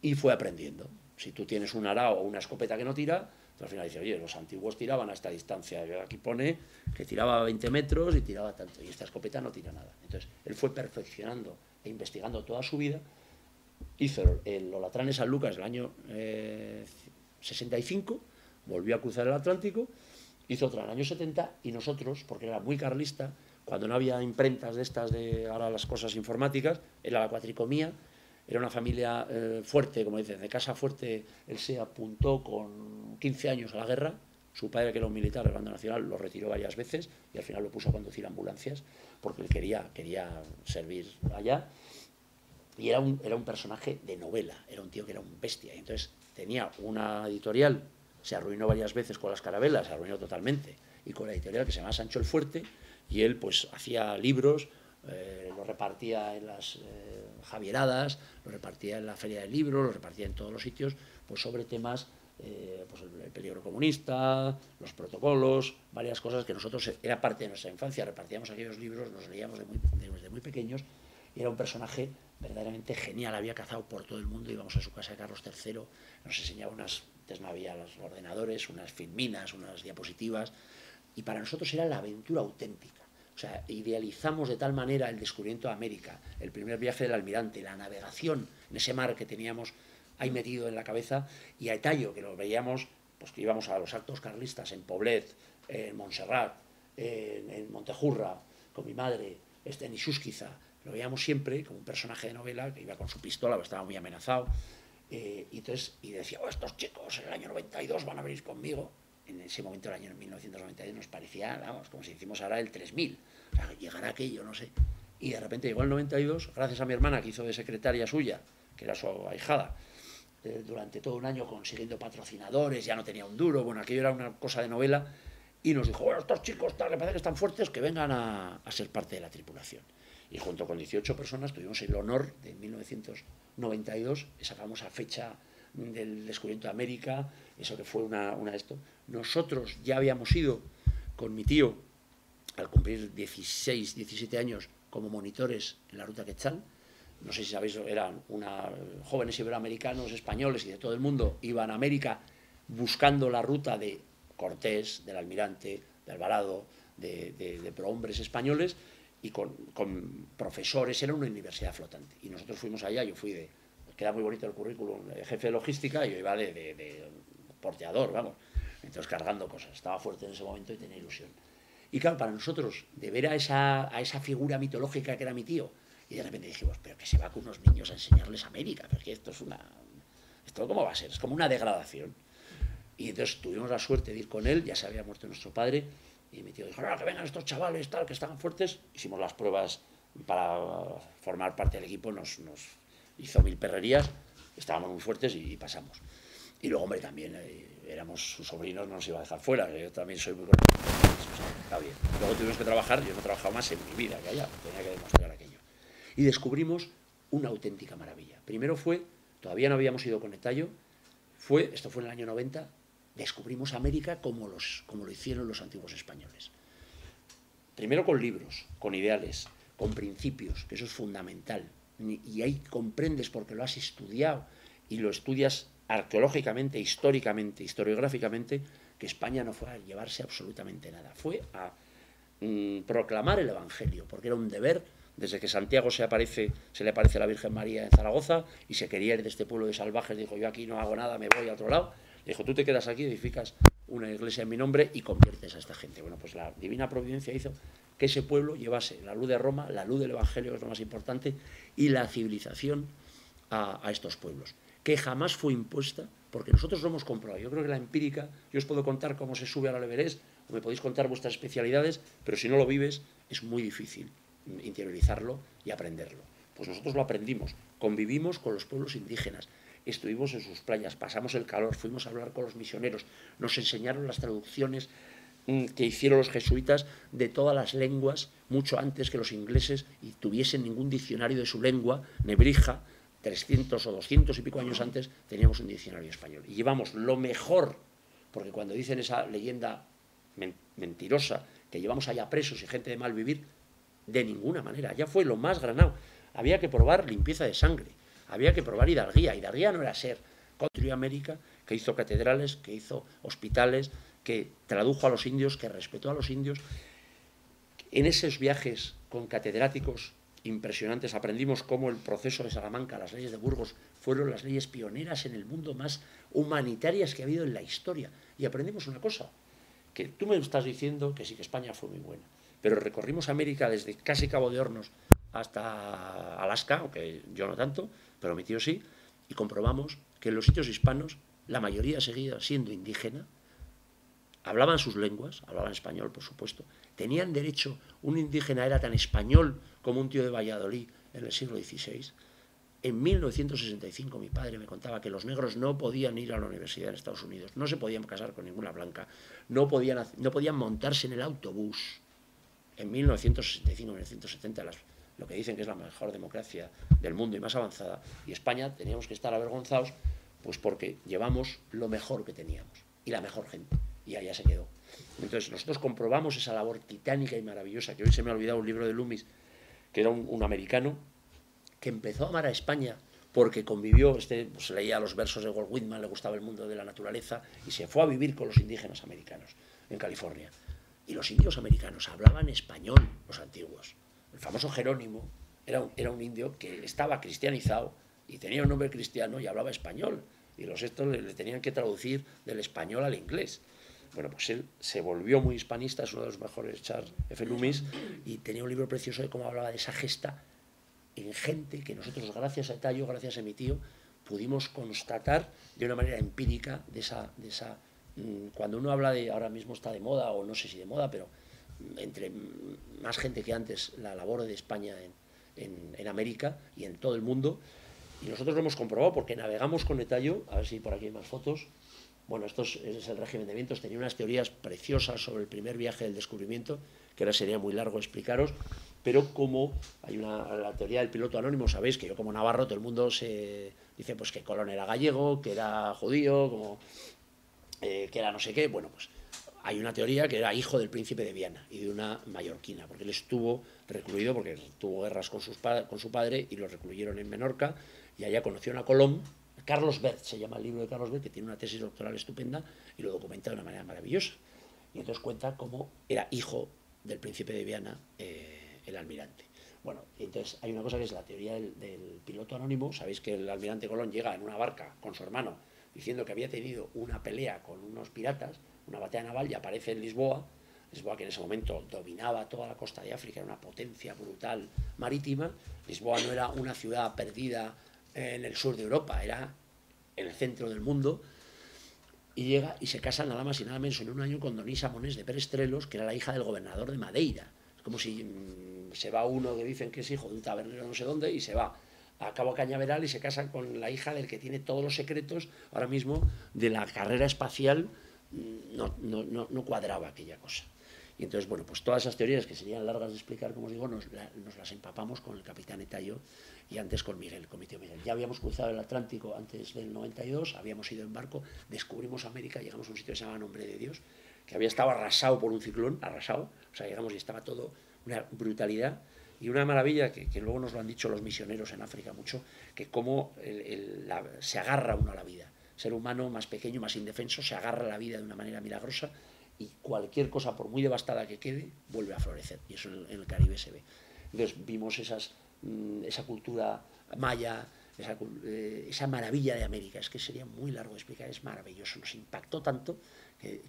y fue aprendiendo. Si tú tienes un arao o una escopeta que no tira, al final dice, oye, los antiguos tiraban a esta distancia. Aquí pone que tiraba 20 metros y tiraba tanto, y esta escopeta no tira nada. Entonces, él fue perfeccionando e investigando toda su vida. Hizo el Olatrán de San Lucas del año 65, volvió a cruzar el Atlántico, hizo otra en el año 70, y nosotros, porque era muy carlista, cuando no había imprentas de estas de ahora las cosas informáticas, era la cuatricomía. Era una familia fuerte, como dicen, de casa fuerte. Él se apuntó con 15 años a la guerra. Su padre, que era un militar del bando nacional, lo retiró varias veces y al final lo puso a conducir ambulancias porque él quería servir allá. Y era un personaje de novela, era un tío que era un bestia. Y entonces tenía una editorial, se arruinó varias veces con las carabelas, se arruinó totalmente, y con la editorial que se llama Sancho el Fuerte, y él pues hacía libros, lo repartía en las Javieradas, lo repartía en la Feria del Libro, lo repartía en todos los sitios, pues sobre temas, pues el peligro comunista, los protocolos, varias cosas que nosotros, era parte de nuestra infancia, repartíamos aquellos libros, los leíamos desde muy pequeños, y era un personaje verdaderamente genial. Había cazado por todo el mundo, íbamos a su casa de Carlos III, nos enseñaba antes no había los ordenadores, unas filminas, unas diapositivas, y para nosotros era la aventura auténtica. O sea, idealizamos de tal manera el descubrimiento de América, el primer viaje del almirante, la navegación en ese mar que teníamos ahí metido en la cabeza, y a Etayo, que lo veíamos, pues que íbamos a los actos carlistas en Poblet, en Montserrat, en Montejurra, con mi madre, en Ixúsquiza, lo veíamos siempre como un personaje de novela que iba con su pistola, estaba muy amenazado, y decía, estos chicos en el año 92 van a venir conmigo. En ese momento, el año 1992, nos parecía, vamos, como si hicimos ahora el 3000, o sea, llegará aquello, no sé. Y de repente llegó el 92, gracias a mi hermana, que hizo de secretaria suya, que era su ahijada, durante todo un año consiguiendo patrocinadores, ya no tenía un duro, bueno, aquello era una cosa de novela, y nos dijo, estos chicos, tal, que parece que están fuertes, que vengan a ser parte de la tripulación. Y junto con 18 personas tuvimos el honor de 1992, esa famosa fecha del descubrimiento de América, eso que fue una de esto. Nosotros ya habíamos ido con mi tío, al cumplir 16, 17 años, como monitores en la ruta Quetzal. No sé si sabéis, eran jóvenes iberoamericanos, españoles y de todo el mundo, iban a América buscando la ruta de Cortés, del Almirante, de Alvarado, de prohombres españoles, y con profesores. Era una universidad flotante. Y nosotros fuimos allá, yo fui queda muy bonito el currículum, jefe de logística, y yo iba de porteador, vamos. Entonces cargando cosas. Estaba fuerte en ese momento y tenía ilusión. Y claro, para nosotros, de ver a esa figura mitológica que era mi tío, y de repente dijimos, pero que se va con unos niños a enseñarles América, porque esto ¿cómo va a ser? Es como una degradación. Y entonces tuvimos la suerte de ir con él, ya se había muerto nuestro padre, y mi tío dijo, no, que vengan estos chavales, tal, que están fuertes. Hicimos las pruebas para formar parte del equipo, nos hizo 1000 perrerías, estábamos muy fuertes y pasamos. Y luego, hombre, también éramos sus sobrinos, no nos iba a dejar fuera, yo también soy muy conocido, o sea, está bien. Luego tuvimos que trabajar, yo no he trabajado más en mi vida que allá, tenía que demostrar aquello. Y descubrimos una auténtica maravilla. Primero todavía no habíamos ido con Etayo, esto fue en el año 90, descubrimos América como lo hicieron los antiguos españoles. Primero con libros, con ideales, con principios, que eso es fundamental. Y ahí comprendes, porque lo has estudiado y lo estudias arqueológicamente, históricamente, historiográficamente, que España no fue a llevarse absolutamente nada. Fue a proclamar el Evangelio, porque era un deber. Desde que Santiago se le aparece a la Virgen María en Zaragoza y se quería ir de este pueblo de salvajes, dijo, yo aquí no hago nada, me voy a otro lado. Le dijo, tú te quedas aquí, edificas una iglesia en mi nombre y conviertes a esta gente. Bueno, pues la divina providencia hizo que ese pueblo llevase la luz de Roma, la luz del Evangelio, que es lo más importante, y la civilización a estos pueblos, que jamás fue impuesta, porque nosotros lo hemos comprobado. Yo creo que la empírica, yo os puedo contar cómo se sube al Everest, o me podéis contar vuestras especialidades, pero si no lo vives es muy difícil interiorizarlo y aprenderlo. Pues nosotros lo aprendimos, convivimos con los pueblos indígenas, estuvimos en sus playas, pasamos el calor, fuimos a hablar con los misioneros, nos enseñaron las traducciones que hicieron los jesuitas de todas las lenguas, mucho antes que los ingleses y tuviesen ningún diccionario de su lengua, Nebrija, 300 o 200 y pico años antes teníamos un diccionario español. Y llevamos lo mejor, porque cuando dicen esa leyenda mentirosa, que llevamos allá presos y gente de mal vivir, de ninguna manera, ya fue lo más granado. Había que probar limpieza de sangre, había que probar hidalguía. Hidalguía no era ser, construyó América, que hizo catedrales, que hizo hospitales, que tradujo a los indios, que respetó a los indios. En esos viajes con catedráticos impresionantes aprendimos cómo el proceso de Salamanca, las leyes de Burgos, fueron las leyes pioneras en el mundo, más humanitarias que ha habido en la historia. Y aprendimos una cosa, que tú me estás diciendo que sí, que España fue muy buena, pero recorrimos América desde casi Cabo de Hornos hasta Alaska, aunque yo no tanto, pero mi tío sí, y comprobamos que en los sitios hispanos la mayoría seguía siendo indígena, hablaban sus lenguas, hablaban español, por supuesto, tenían derecho, un indígena era tan español como un tío de Valladolid en el siglo XVI. En 1965 mi padre me contaba que los negros no podían ir a la universidad en Estados Unidos, no se podían casar con ninguna blanca, no podían montarse en el autobús. En 1965-1970, lo que dicen que es la mejor democracia del mundo y más avanzada, y España teníamos que estar avergonzados, pues porque llevamos lo mejor que teníamos y la mejor gente, y allá se quedó. Entonces nosotros comprobamos esa labor titánica y maravillosa, que hoy se me ha olvidado un libro de Loomis, que era un americano, que empezó a amar a España porque convivió, pues, leía los versos de Walt Whitman, le gustaba el mundo de la naturaleza, y se fue a vivir con los indígenas americanos en California. Y los indios americanos hablaban español, los antiguos. El famoso Jerónimo era un indio que estaba cristianizado y tenía un nombre cristiano y hablaba español. Y los estos le tenían que traducir del español al inglés. Bueno, pues él se volvió muy hispanista, es uno de los mejores, Charles F. Loomis, y tenía un libro precioso de cómo hablaba de esa gesta en gente que nosotros, gracias a Tallo, gracias a mi tío, pudimos constatar de una manera empírica de esa cuando uno habla de, ahora mismo está de moda, o no sé si de moda, pero entre más gente que antes, la labor de España en América y en todo el mundo, y nosotros lo hemos comprobado porque navegamos con Tallo, a ver si por aquí hay más fotos. Bueno, esto es el régimen de vientos, tenía unas teorías preciosas sobre el primer viaje del descubrimiento, que ahora sería muy largo explicaros, pero como hay la teoría del piloto anónimo, sabéis que yo como navarro, todo el mundo se dice pues que Colón era gallego, que era judío, que era no sé qué. Bueno, pues hay una teoría que era hijo del príncipe de Viana y de una mallorquina, porque él estuvo recluido, porque tuvo guerras con su padre y lo recluyeron en Menorca, y allá conoció a Colón. Carlos Bert se llama el libro de Carlos Bert, que tiene una tesis doctoral estupenda y lo documenta de una manera maravillosa. Y entonces cuenta cómo era hijo del príncipe de Viana, el almirante. Bueno, entonces hay una cosa que es la teoría del piloto anónimo. Sabéis que el almirante Colón llega en una barca con su hermano diciendo que había tenido una pelea con unos piratas, una batalla naval, y aparece en Lisboa, que en ese momento dominaba toda la costa de África, era una potencia brutal marítima. Lisboa no era una ciudad perdida en el sur de Europa, era en el centro del mundo, y llega y se casa nada más y nada menos en un año con Donisa Monés de Perestrelos, que era la hija del gobernador de Madeira. Es como si se va uno que dicen que es hijo de un tabernero no sé dónde y se va a Cabo Cañaveral y se casa con la hija del que tiene todos los secretos ahora mismo de la carrera espacial. No cuadraba aquella cosa. Y entonces, bueno, pues todas esas teorías que serían largas de explicar, como os digo, nos las empapamos con el capitán Tallo y antes con Miguel, con mi tío Miguel. Ya habíamos cruzado el Atlántico antes del 92, habíamos ido en barco, descubrimos América, llegamos a un sitio que se llama Nombre de Dios, que había estado arrasado por un ciclón, o sea, llegamos y estaba todo una brutalidad y una maravilla que luego nos lo han dicho los misioneros en África mucho, que cómo se agarra uno a la vida. Ser humano más pequeño, más indefenso, se agarra a la vida de una manera milagrosa, y cualquier cosa, por muy devastada que quede, vuelve a florecer. Y eso en el Caribe se ve. Entonces vimos esa cultura maya, esa maravilla de América. Es que sería muy largo de explicar, es maravilloso. Nos impactó tanto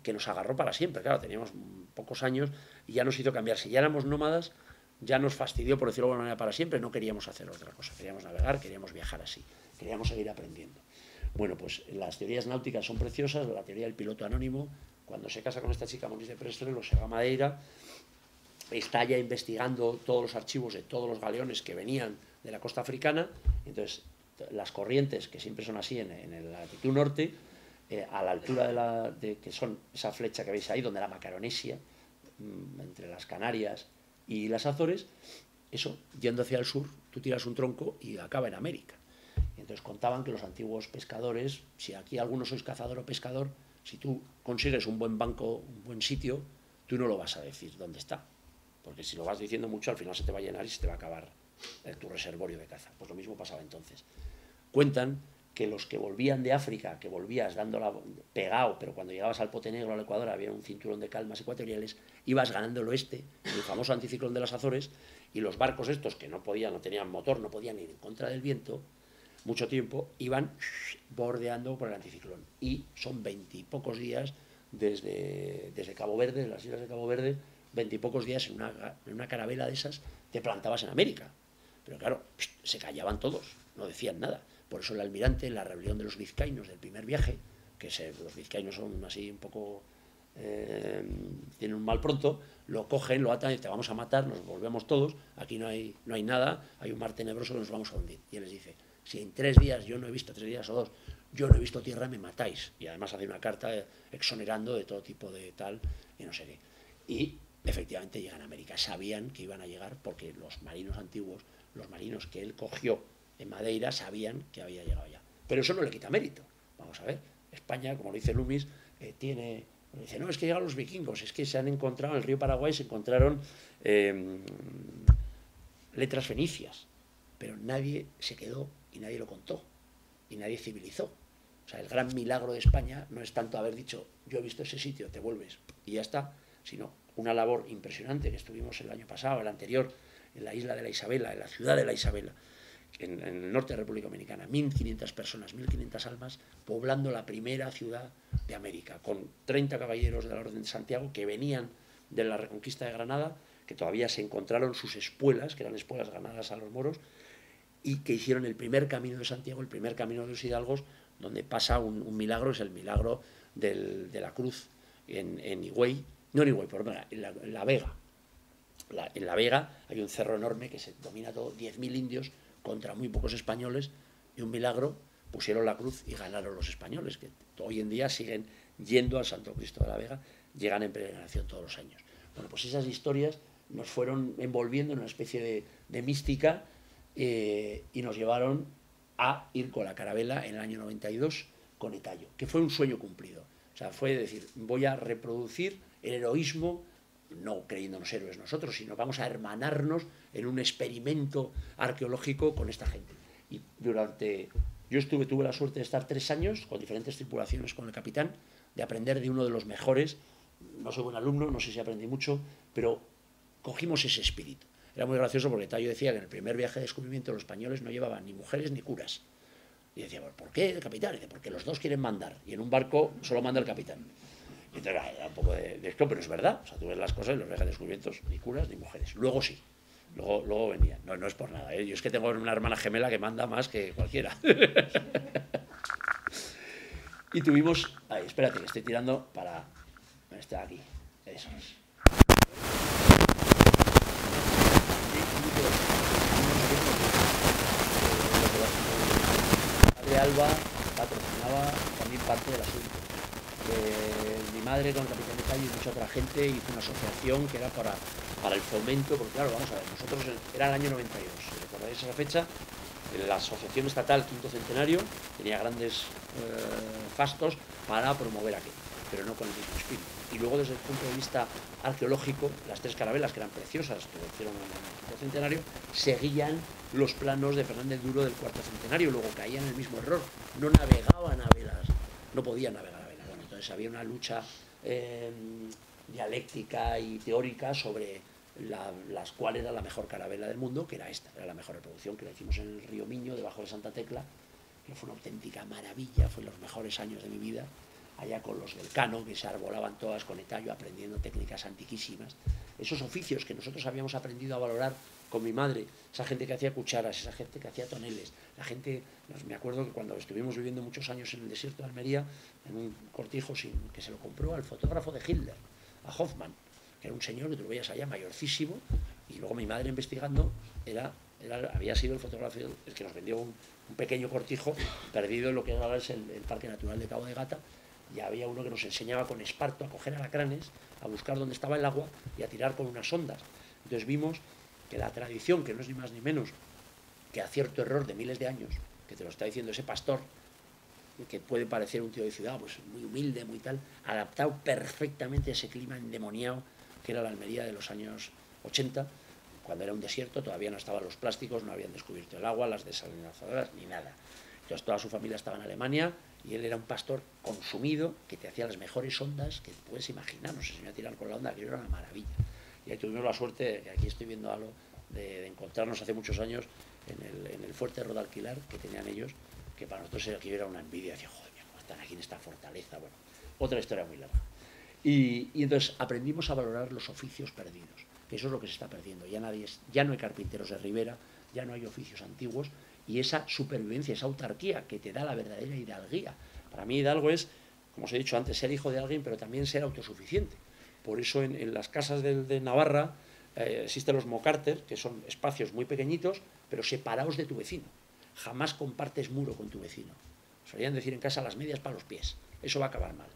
que nos agarró para siempre. Claro, teníamos pocos años y ya nos hizo cambiar. Si ya éramos nómadas, ya nos fastidió, por decirlo de alguna manera, para siempre. No queríamos hacer otra cosa. Queríamos navegar, queríamos viajar así. Queríamos seguir aprendiendo. Bueno, pues las teorías náuticas son preciosas. La teoría del piloto anónico, cuando se casa con esta chica Monís de Perestrelos, se va a Madeira, está ya investigando todos los archivos de todos los galeones que venían de la costa africana. Entonces las corrientes, que siempre son así en la latitud norte, a la altura que son esa flecha que veis ahí, donde la Macaronesia, entre las Canarias y las Azores, eso, yendo hacia el sur, tú tiras un tronco y acaba en América. Y entonces contaban que los antiguos pescadores, si aquí algunos sois cazador o pescador, si tú consigues un buen banco, un buen sitio, tú no lo vas a decir dónde está. Porque si lo vas diciendo mucho, al final se te va a llenar y se te va a acabar tu reservorio de caza. Pues lo mismo pasaba entonces. Cuentan que los que volvían de África, que volvías pegado, pero cuando llegabas al Pote Negro, al Ecuador, había un cinturón de calmas ecuatoriales, ibas ganando el oeste, el famoso anticiclón de las Azores, y los barcos estos, que no tenían motor, no podían ir en contra del viento, mucho tiempo, iban bordeando por el anticiclón. Y son 20 y pocos días desde Cabo Verde, las islas de Cabo Verde, 20 y pocos días en una carabela de esas, te plantabas en América. Pero claro, se callaban todos, no decían nada. Por eso el almirante, en la rebelión de los vizcaínos del primer viaje, los vizcaínos son así un poco, tienen un mal pronto, lo cogen, lo atan y te vamos a matar, nos volvemos todos, aquí no hay nada, hay un mar tenebroso, nos vamos a hundir. Y él les dice, si en 3 días yo no he visto, 3 días o 2, yo no he visto tierra, me matáis. Y además hace una carta exonerando de todo tipo de tal y no sé qué. Y efectivamente llegan a América. Sabían que iban a llegar porque los marinos antiguos, los marinos que él cogió en Madeira, sabían que había llegado ya. Pero eso no le quita mérito. Vamos a ver, España, como lo dice Loomis, dice, no, es que llegan los vikingos, es que se han encontrado en el río Paraguay, se encontraron letras fenicias, pero nadie se quedó y nadie lo contó y nadie civilizó. O sea, el gran milagro de España no es tanto haber dicho, yo he visto ese sitio, te vuelves y ya está, sino una labor impresionante que estuvimos el año pasado, el anterior, en la isla de la Isabela, en la ciudad de la Isabela, en el norte de la República Dominicana, 1.500 personas, 1.500 almas, poblando la primera ciudad de América, con 30 caballeros de la Orden de Santiago que venían de la Reconquista de Granada, que todavía se encontraron sus espuelas, que eran espuelas ganadas a los moros, y que hicieron el primer camino de Santiago, el primer camino de los hidalgos, donde pasa un milagro, es el milagro de la cruz en Higüey, no en Higüey, perdón, en la Vega. En la Vega hay un cerro enorme que se domina todo, 10.000 indios contra muy pocos españoles, y un milagro, pusieron la cruz y ganaron los españoles, que hoy en día siguen yendo al Santo Cristo de la Vega, llegan en peregrinación todos los años. Bueno, pues esas historias nos fueron envolviendo en una especie de mística y nos llevaron a ir con la carabela en el año 92 con Etallo, que fue un sueño cumplido. O sea, fue decir, voy a reproducir el heroísmo, no creyéndonos héroes nosotros, sino vamos a hermanarnos en un experimento arqueológico con esta gente. Y tuve la suerte de estar 3 años con diferentes tripulaciones con el capitán, de aprender de uno de los mejores. No soy buen alumno, no sé si aprendí mucho, pero cogimos ese espíritu. Era muy gracioso porque Tallo decía que en el primer viaje de descubrimiento los españoles no llevaban ni mujeres ni curas. Y decía, ¿por qué, capitán? Y dice, porque los dos quieren mandar, y en un barco solo manda el capitán. Y entonces era un poco de esto, pero es verdad. O sea, tú ves las cosas y los viajes de descubrimientos, ni curas ni mujeres. Luego sí. Luego venían. No es por nada, ¿eh? Yo es que tengo una hermana gemela que manda más que cualquiera. Y tuvimos... Ahí, espérate, que estoy tirando para... Está aquí. Eso es. De Alba patrocinaba también parte del asunto. Mi madre con el capitán de Tallo y mucha otra gente hizo una asociación que era para el fomento, porque claro, vamos a ver, nosotros era el año 92, si recordáis esa fecha, la Asociación Estatal Quinto Centenario tenía grandes fastos para promover aquello, pero no con el mismo espíritu. Y luego desde el punto de vista arqueológico, las 3 carabelas, que eran preciosas, que lo hicieron en el Quinto Centenario, seguían los planos de Fernández Duro del Cuarto Centenario, luego caían en el mismo error, no navegaban a velas, no podían navegar a velas. Bueno, entonces había una lucha dialéctica y teórica sobre cuál era la mejor carabela del mundo, que era esta, era la mejor reproducción, que la hicimos en el río Miño, debajo de Santa Tecla, que fue una auténtica maravilla, fue los mejores años de mi vida, allá con los del Cano, que se arbolaban todas con Etallo, aprendiendo técnicas antiquísimas, esos oficios que nosotros habíamos aprendido a valorar con mi madre, esa gente que hacía cucharas, esa gente que hacía toneles, la gente, me acuerdo que cuando estuvimos viviendo muchos años en el desierto de Almería, en un cortijo que se lo compró al fotógrafo de Hitler, a Hoffmann, que era un señor que tú lo veías allá mayorcísimo, y luego mi madre investigando había sido el fotógrafo el que nos vendió un pequeño cortijo perdido en lo que ahora es el Parque Natural de Cabo de Gata, y había uno que nos enseñaba con esparto a coger alacranes, a buscar dónde estaba el agua y a tirar con unas ondas. Entonces vimos que la tradición, que no es ni más ni menos que a cierto error de miles de años, que te lo está diciendo ese pastor, que puede parecer un tío de ciudad, pues muy humilde, muy tal, adaptado perfectamente a ese clima endemoniado que era la Almería de los años 80, cuando era un desierto, todavía no estaban los plásticos, no habían descubierto el agua, las desalinizadoras, ni nada. Entonces toda su familia estaba en Alemania y él era un pastor consumido que te hacía las mejores ondas que puedes imaginar. No sé si me voy a tirar con la onda, que era una maravilla. Y ahí tuvimos la suerte, aquí estoy viendo algo, de encontrarnos hace muchos años en el fuerte Rodalquilar que tenían ellos, que para nosotros aquí era una envidia. Decía, joder, ¿cómo están aquí en esta fortaleza? Bueno, otra historia muy larga. Y entonces aprendimos a valorar los oficios perdidos, que eso es lo que se está perdiendo. Ya no hay carpinteros de Ribera, ya no hay oficios antiguos, y esa supervivencia, esa autarquía que te da la verdadera hidalguía. Para mí hidalgo es, como os he dicho antes, ser hijo de alguien, pero también ser autosuficiente. Por eso en las casas de Navarra existen los mocárter, que son espacios muy pequeñitos, pero separados de tu vecino. Jamás compartes muro con tu vecino. Solían decir en casa las medias para los pies. Eso va a acabar mal.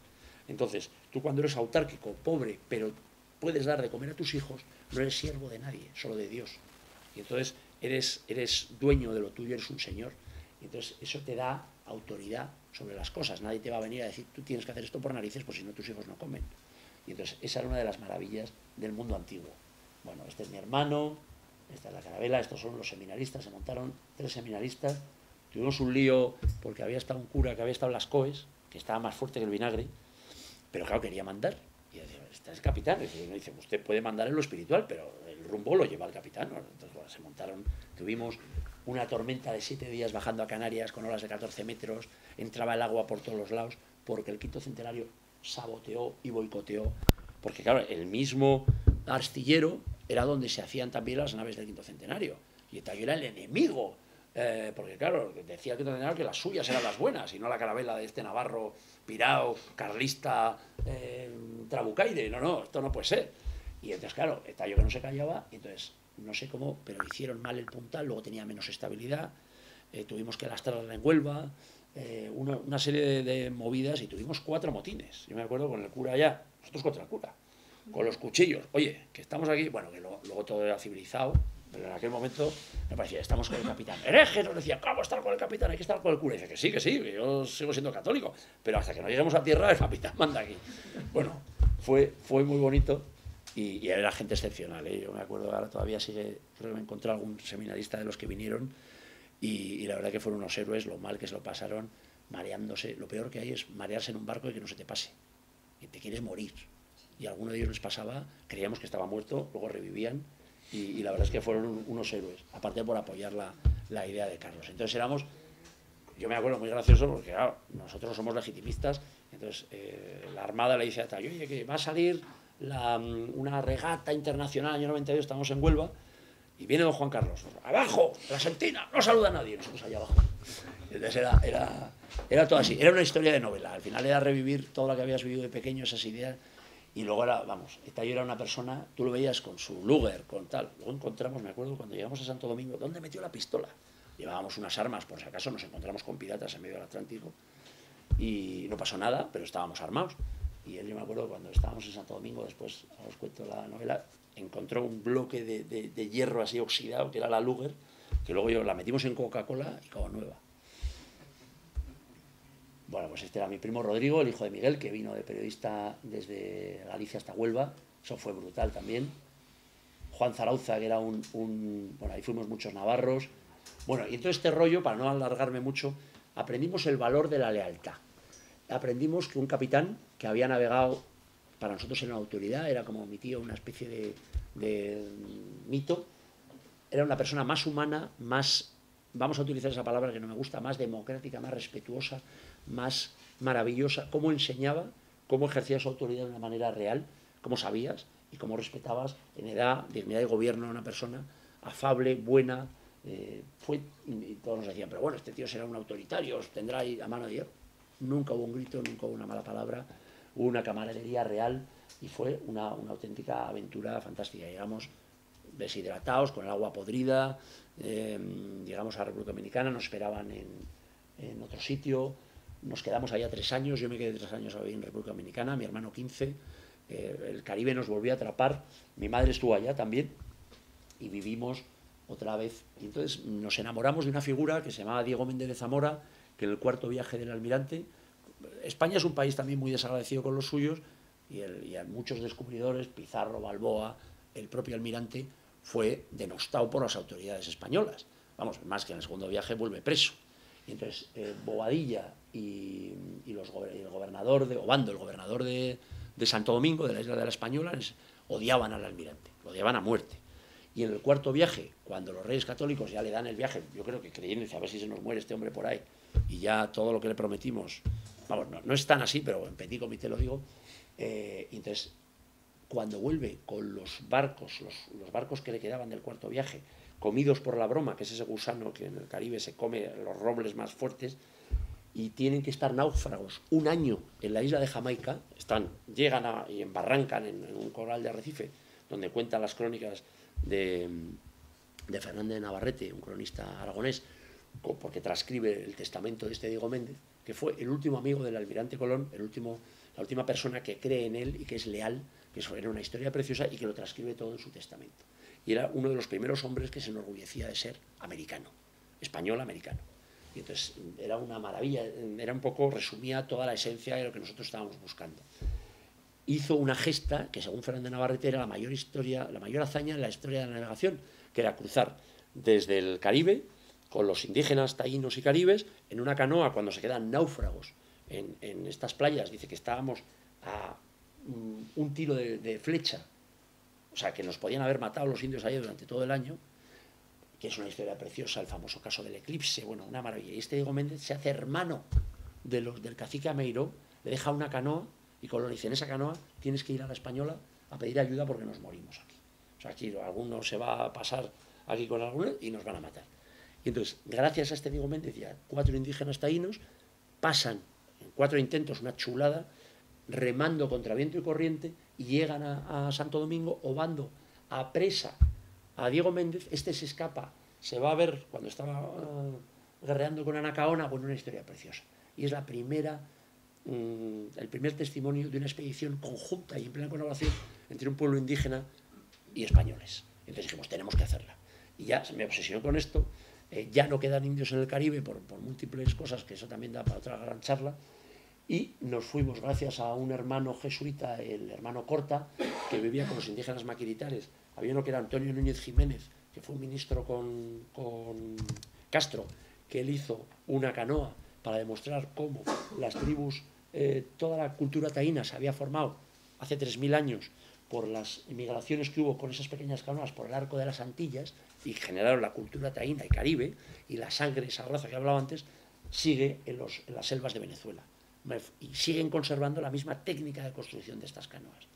Entonces, tú cuando eres autárquico, pobre, pero puedes dar de comer a tus hijos, no eres siervo de nadie, solo de Dios. Y entonces eres dueño de lo tuyo, eres un señor. Y entonces eso te da autoridad sobre las cosas. Nadie te va a venir a decir, tú tienes que hacer esto por narices, pues si no tus hijos no comen. Y entonces esa era una de las maravillas del mundo antiguo. Bueno, este es mi hermano, esta es la Carabela, estos son los seminaristas, se montaron 3 seminaristas. Tuvimos un lío porque había estado un cura que había estado en las COES, que estaba más fuerte que el vinagre, pero claro, quería mandar. Y decía, este es el capitán. Y dice, usted puede mandar en lo espiritual, pero el rumbo lo lleva el capitán, ¿no? Entonces, bueno, se montaron, tuvimos una tormenta de 7 días bajando a Canarias con olas de 14 metros, entraba el agua por todos los lados, porque el quinto centenario saboteó y boicoteó, porque claro, el mismo astillero era donde se hacían también las naves del quinto centenario, y Tallo era el enemigo, porque claro, decía el quinto centenario que las suyas eran las buenas, y no la Carabela de este navarro pirao, carlista, trabucaire. No, esto no puede ser. Y entonces, claro, Tallo que no se callaba, y entonces, no sé cómo, pero hicieron mal el puntal, luego tenía menos estabilidad, tuvimos que lastrarla en Huelva, una serie de movidas, y tuvimos 4 motines. Yo me acuerdo con el cura allá, nosotros contra el cura, con los cuchillos. Oye, que estamos aquí, bueno, que luego todo era civilizado, pero en aquel momento me parecía, estamos con el capitán. Hereje, nos decía, ¿cómo estar con el capitán? Hay que estar con el cura. Y dice que sí, que yo sigo siendo católico, pero hasta que no lleguemos a tierra, el capitán manda aquí. Bueno, fue muy bonito y era gente excepcional, ¿eh? Yo me acuerdo, ahora todavía sigue, creo que me encontré algún seminarista de los que vinieron y la verdad que fueron unos héroes, lo mal que se lo pasaron, mareándose. Lo peor que hay es marearse en un barco y que no se te pase, que te quieres morir. Y a alguno de ellos les pasaba, creíamos que estaba muerto, luego revivían, y la verdad es que fueron unos héroes, aparte por apoyar la idea de Carlos. Entonces éramos, yo me acuerdo muy gracioso, porque claro, nosotros somos legitimistas, entonces la Armada le dice a Tallo, oye, que va a salir una regata internacional, año 92, estamos en Huelva, y viene don Juan Carlos, abajo, la sentina, no saluda a nadie, nosotros allá abajo. Entonces era todo así, era una historia de novela, al final era revivir todo lo que habías vivido de pequeño, esas ideas. Y luego era, vamos, Tallo era una persona, tú lo veías con su Luger, con tal. Luego encontramos, me acuerdo, cuando llegamos a Santo Domingo, ¿dónde metió la pistola? Llevábamos unas armas, por si acaso nos encontramos con piratas en medio del Atlántico. Y no pasó nada, pero estábamos armados. Y él, yo me acuerdo, cuando estábamos en Santo Domingo, después os cuento la novela, encontró un bloque de hierro así oxidado, que era la Luger, que luego la metimos en Coca-Cola y como nueva. Bueno, pues este era mi primo Rodrigo, el hijo de Miguel, que vino de periodista desde Galicia hasta Huelva. Eso fue brutal también. Juan Zarauza, que era bueno, ahí fuimos muchos navarros. Bueno, y entonces este rollo, para no alargarme mucho, aprendimos el valor de la lealtad. Aprendimos que un capitán que había navegado, para nosotros era una autoridad, era como mi tío, una especie de mito, era una persona más humana, más, vamos a utilizar esa palabra que no me gusta, más democrática, más respetuosa, más maravillosa, cómo enseñaba, cómo ejercía su autoridad de una manera real, cómo sabías y cómo respetabas en edad, dignidad de gobierno a una persona afable, buena, y todos nos decían, pero bueno, este tío será un autoritario, os tendrá ahí a mano de hierro. Nunca hubo un grito, nunca hubo una mala palabra, hubo una camaradería real y fue una auténtica aventura fantástica. Llegamos deshidratados, con el agua podrida, llegamos a la República Dominicana, nos esperaban en otro sitio, nos quedamos allá 3 años, yo me quedé 3 años a vivir en República Dominicana, mi hermano 15, el Caribe nos volvió a atrapar, mi madre estuvo allá también y vivimos otra vez. Y entonces nos enamoramos de una figura que se llamaba Diego Méndez de Zamora, que en el cuarto viaje del almirante, España es un país también muy desagradecido con los suyos, y a muchos descubridores, Pizarro, Balboa, el propio almirante, fue denostado por las autoridades españolas. Vamos, más que en el segundo viaje vuelve preso. Y entonces Bobadilla y el gobernador de Obando, el gobernador de Santo Domingo, de la isla de la Española, odiaban al almirante, lo odiaban a muerte. Y en el cuarto viaje, cuando los reyes católicos ya le dan el viaje, yo creo que creyendo, dice, a ver si se nos muere este hombre por ahí, y ya todo lo que le prometimos, vamos, no es tan así, pero en petit comité lo digo, y entonces, cuando vuelve con los barcos que le quedaban del cuarto viaje, comidos por la broma, que es ese gusano que en el Caribe se come los robles más fuertes, y tienen que estar náufragos un año en la isla de Jamaica, llegan y embarrancan en un coral de arrecife, donde cuentan las crónicas de Fernández de Navarrete, un cronista aragonés, porque transcribe el testamento de este Diego Méndez, que fue el último amigo del almirante Colón, la última persona que cree en él y que es leal, que eso era una historia preciosa y que lo transcribe todo en su testamento. Y era uno de los primeros hombres que se enorgullecía de ser americano, español-americano. Y entonces era una maravilla, era un poco, resumía toda la esencia de lo que nosotros estábamos buscando. Hizo una gesta que, según Fernández de Navarrete, era la mayor hazaña en la historia de la navegación, que era cruzar desde el Caribe, con los indígenas taínos y caribes, en una canoa cuando se quedan náufragos en estas playas. Dice que estábamos a un tiro de flecha, o sea, que nos podían haber matado los indios ahí durante todo el año, que es una historia preciosa, el famoso caso del eclipse, bueno, una maravilla. Y este Diego Méndez se hace hermano del cacique Ameiró, le deja una canoa y Colón dice, en esa canoa tienes que ir a la Española a pedir ayuda porque nos morimos aquí. O sea, aquí alguno se va a pasar aquí con alguno y nos van a matar. Y entonces, gracias a este Diego Méndez y a 4 indígenas taínos, pasan en 4 intentos una chulada, remando contra viento y corriente, y llegan a Santo Domingo, Obando apresa a Diego Méndez. Este se escapa, se va a ver cuando estaba guerreando con Anacaona, con una historia preciosa. Y es el primer testimonio de una expedición conjunta y en plena colaboración entre un pueblo indígena y españoles. Entonces dijimos, tenemos que hacerla. Y ya me obsesionó con esto. Ya no quedan indios en el Caribe por múltiples cosas, que eso también da para otra gran charla. Y nos fuimos gracias a un hermano jesuita, el hermano Corta, que vivía con los indígenas maquiritares. Había uno que era Antonio Núñez Jiménez, que fue un ministro con Castro, que él hizo una canoa para demostrar cómo las tribus, toda la cultura taína se había formado hace 3000 años por las migraciones que hubo con esas pequeñas canoas por el arco de las Antillas y generaron la cultura taína y caribe, y la sangre, esa raza que hablaba antes, sigue en las selvas de Venezuela. Y siguen conservando la misma técnica de construcción de estas canoas.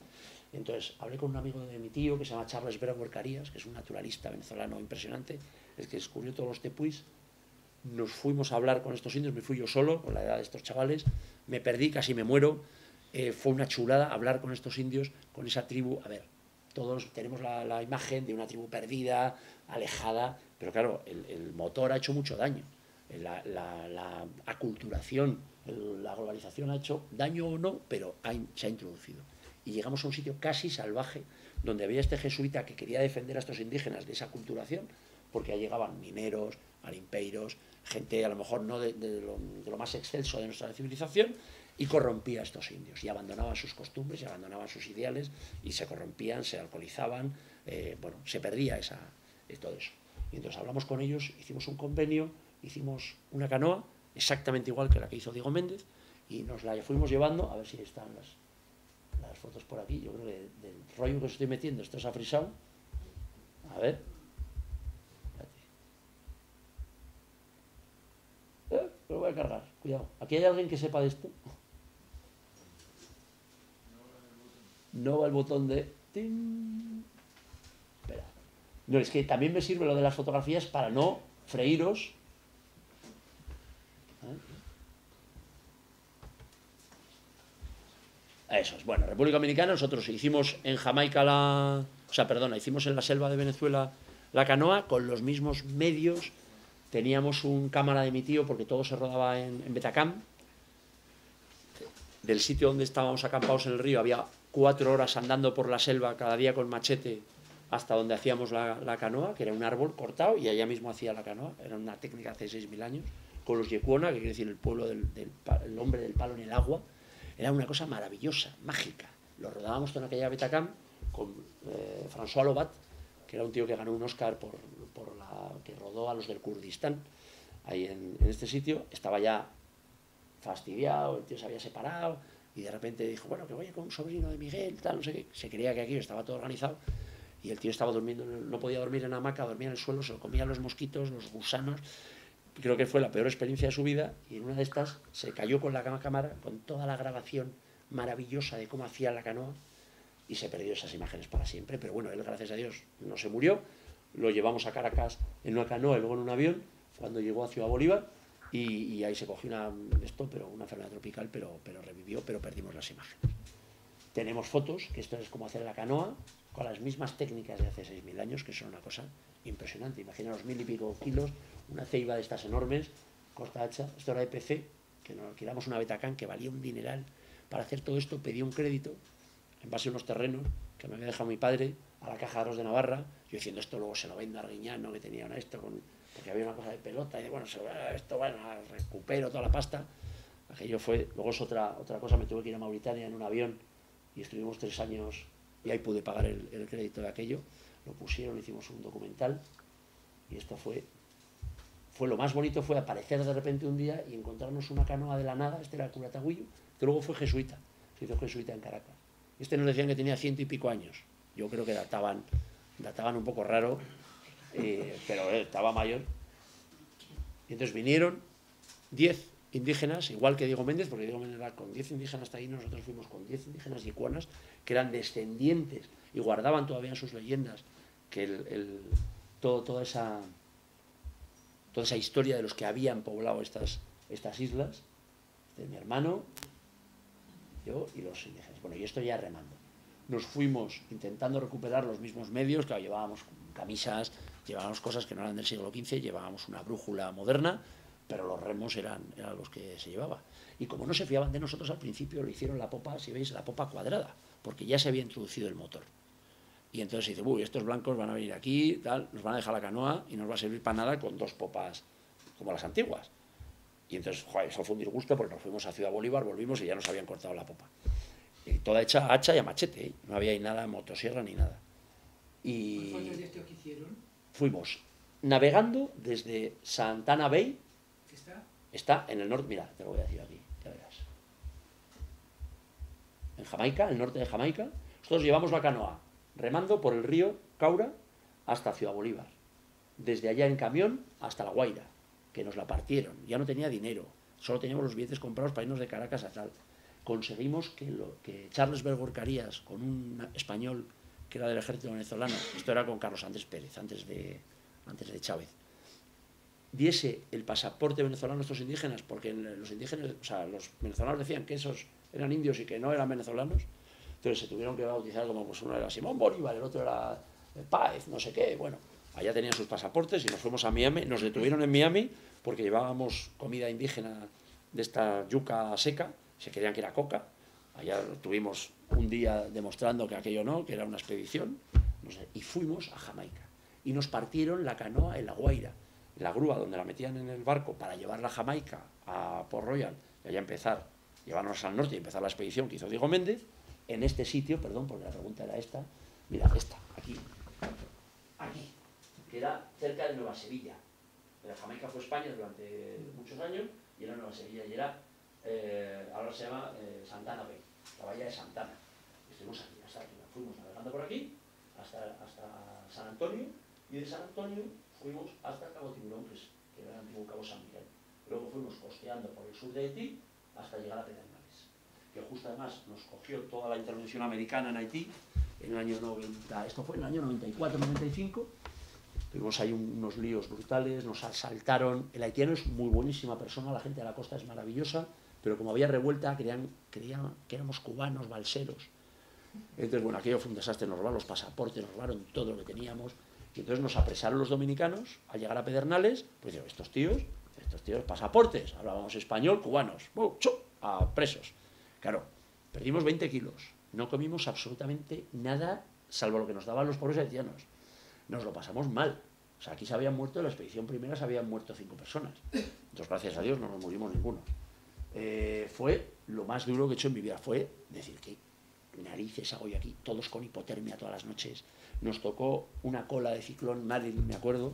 Entonces, hablé con un amigo de mi tío que se llama Charles Brewer Carías, que es un naturalista venezolano impresionante, el que descubrió todos los tepuis. Nos fuimos a hablar con estos indios, me fui yo solo, con la edad de estos chavales, me perdí, casi me muero. Fue una chulada hablar con estos indios, con esa tribu. A ver, todos tenemos la imagen de una tribu perdida, alejada, pero claro, el motor ha hecho mucho daño. La aculturación, la globalización ha hecho daño o no, pero se ha introducido. Y llegamos a un sitio casi salvaje, donde había este jesuita que quería defender a estos indígenas de esa aculturación, porque ya llegaban mineros, garimpeiros, gente a lo mejor no de lo más excelso de nuestra civilización, y corrompía a estos indios, y abandonaban sus costumbres, y abandonaban sus ideales, y se corrompían, se alcoholizaban, se perdía todo eso. Y entonces hablamos con ellos, hicimos un convenio, hicimos una canoa, exactamente igual que la que hizo Diego Méndez, y nos la fuimos llevando, a ver si están las fotos por aquí, yo creo que del rollo que os estoy metiendo, esto es afrisado, a ver, lo voy a cargar, cuidado, ¿aquí hay alguien que sepa de esto? No va el botón de... ¡Ting! Espera. No, es que también me sirve lo de las fotografías para no freíros. Eso es. Bueno, República Dominicana, nosotros hicimos en Jamaica hicimos en la selva de Venezuela la canoa con los mismos medios. Teníamos un cámara de mi tío porque todo se rodaba en Betacam. Del sitio donde estábamos acampados en el río había 4 horas andando por la selva cada día con machete hasta donde hacíamos la canoa, que era un árbol cortado, y allá mismo hacía la canoa. Era una técnica hace 6.000 años, con los yecuona, que quiere decir el pueblo el hombre del palo en el agua. Era una cosa maravillosa, mágica. Lo rodábamos en aquella Betacam con François Lobat, que era un tío que ganó un Oscar que rodó a los del Kurdistán, ahí en este sitio. Estaba ya fastidiado, el tío se había separado, y de repente dijo, bueno, que voy con un sobrino de Miguel, tal, no sé qué. Se creía que aquí estaba todo organizado, y el tío estaba durmiendo, no podía dormir en la hamaca, dormía en el suelo, se lo comían los mosquitos, los gusanos. Creo que fue la peor experiencia de su vida, y en una de estas se cayó con la cámara, con toda la grabación maravillosa de cómo hacía la canoa, y se perdió esas imágenes para siempre. Pero bueno, él, gracias a Dios, no se murió. Lo llevamos a Caracas en una canoa y luego en un avión, cuando llegó a Ciudad Bolívar, y ahí se cogió una enfermedad tropical, pero revivió, pero perdimos las imágenes. Tenemos fotos, que esto es como hacer la canoa, con las mismas técnicas de hace 6.000 años, que son una cosa impresionante. Imaginaos 1.000 y pico kilos, una ceiba de estas enormes, corta hacha. Esto era EPC, que nos alquilamos una Betacam que valía un dineral. Para hacer todo esto pedí un crédito en base a unos terrenos que me había dejado mi padre a la Caja de Arros de Navarra, yo diciendo, esto luego se lo vendo a Arguiñano, que tenía esto, porque había una cosa de pelota, y de, bueno, esto, bueno, recupero toda la pasta. Aquello fue, luego es otra cosa, me tuve que ir a Mauritania en un avión, y estuvimos 3 años, y ahí pude pagar el crédito de aquello. Lo pusieron, hicimos un documental, y esto fue lo más bonito, fue aparecer de repente un día y encontrarnos una canoa de la nada. Este era el Curatagüillo, que luego fue jesuita, se hizo jesuita en Caracas. Este nos decían que tenía 100 y pico años. Yo creo que databan un poco raro, pero estaba mayor. Y entonces vinieron 10 indígenas, igual que Diego Méndez, porque Diego Méndez era con 10 indígenas hasta ahí, nosotros fuimos con 10 indígenas yecuanas, que eran descendientes y guardaban todavía en sus leyendas que toda esa historia de los que habían poblado estas islas. Este es mi hermano, yo y los indígenas. Bueno, y esto ya remando. Nos fuimos intentando recuperar los mismos medios, claro, llevábamos camisas, llevábamos cosas que no eran del siglo XV, llevábamos una brújula moderna, pero los remos eran los que se llevaba. Y como no se fiaban de nosotros al principio, lo hicieron la popa, si veis, la popa cuadrada, porque ya se había introducido el motor. Y entonces se dice, uy, estos blancos van a venir aquí, tal, nos van a dejar la canoa y nos va a servir para nada con 2 popas como las antiguas. Y entonces, joder, eso fue un disgusto, porque nos fuimos a Ciudad Bolívar, volvimos y ya nos habían cortado la popa. Y toda hecha a hacha y a machete, ¿eh? No había ahí nada, motosierra ni nada. Y ¿Cuántos días que hicieron? Fuimos navegando desde Santana Bay. ¿Qué está? Está en el norte, mira, te lo voy a decir aquí, ya verás. En Jamaica, el norte de Jamaica. Nosotros llevamos la canoa remando por el río Caura hasta Ciudad Bolívar. Desde allá en camión hasta La Guaira, que nos la partieron. Ya no tenía dinero, solo teníamos los billetes comprados para irnos de Caracas a tal. Conseguimos que Charles Bergoch Carías, con un español que era del ejército venezolano, esto era con Carlos Andrés Pérez, antes de Chávez, diese el pasaporte venezolano a estos indígenas, porque los indígenas, o sea, los venezolanos decían que esos eran indios y que no eran venezolanos. Entonces se tuvieron que bautizar como, pues uno era Simón Bolívar, el otro era Páez, no sé qué. Bueno, allá tenían sus pasaportes y nos fuimos a Miami. Nos detuvieron en Miami porque llevábamos comida indígena de esta yuca seca, se creían que era coca. Allá tuvimos un día demostrando que aquello no, que era una expedición, no sé, y fuimos a Jamaica. Y nos partieron la canoa en La Guaira, la grúa donde la metían en el barco para llevarla a Jamaica, a Port Royal, y allá empezar, llevarnos al norte y empezar la expedición que hizo Diego Méndez. En este sitio, perdón, porque la pregunta era esta, mira, esta, aquí, que era cerca de Nueva Sevilla. Pero Jamaica fue España durante muchos años, y era Nueva Sevilla, y era, ahora se llama Santana Bay, la bahía de Santana. Estuvimos aquí, hasta aquí, fuimos navegando por aquí, hasta San Antonio, y de San Antonio fuimos hasta Cabo Tiburón, que era el antiguo Cabo San Miguel. Luego fuimos costeando por el sur de Haití hasta llegar a Pedernales, que justo además nos cogió toda la intervención americana en Haití en el año 90, esto fue en el año 94-95, tuvimos ahí unos líos brutales, nos asaltaron. El haitiano es muy buenísima persona, la gente de la costa es maravillosa, pero como había revuelta, creían que éramos cubanos, balseros. Entonces, bueno, aquello fue un desastre, nos robaron los pasaportes, nos robaron todo lo que teníamos, y entonces nos apresaron los dominicanos. Al llegar a Pedernales, pues digo, estos tíos, pasaportes, hablábamos español, cubanos, a presos. Claro, perdimos 20 kilos, no comimos absolutamente nada salvo lo que nos daban los pobres haitianos, nos lo pasamos mal. O sea, aquí se habían muerto, en la expedición primera se habían muerto 5 personas. Entonces, gracias a Dios, no nos murimos ninguno. Fue lo más duro que he hecho en mi vida, fue decir, ¿qué narices hago yo aquí? Todos con hipotermia todas las noches. Nos tocó una cola de ciclón Marilyn, me acuerdo,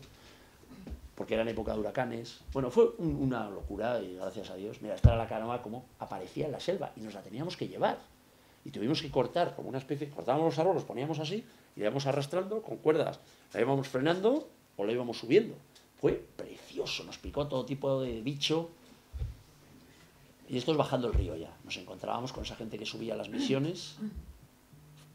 porque era en época de huracanes. Bueno, fue una locura y gracias a Dios, mira, esta era la canoa como aparecía en la selva y nos la teníamos que llevar. Y tuvimos que cortar como una especie, cortábamos los árboles, los poníamos así y la íbamos arrastrando con cuerdas. La íbamos frenando o la íbamos subiendo. Fue precioso, nos picó todo tipo de bicho. Y esto es bajando el río ya. Nos encontrábamos con esa gente que subía a las misiones.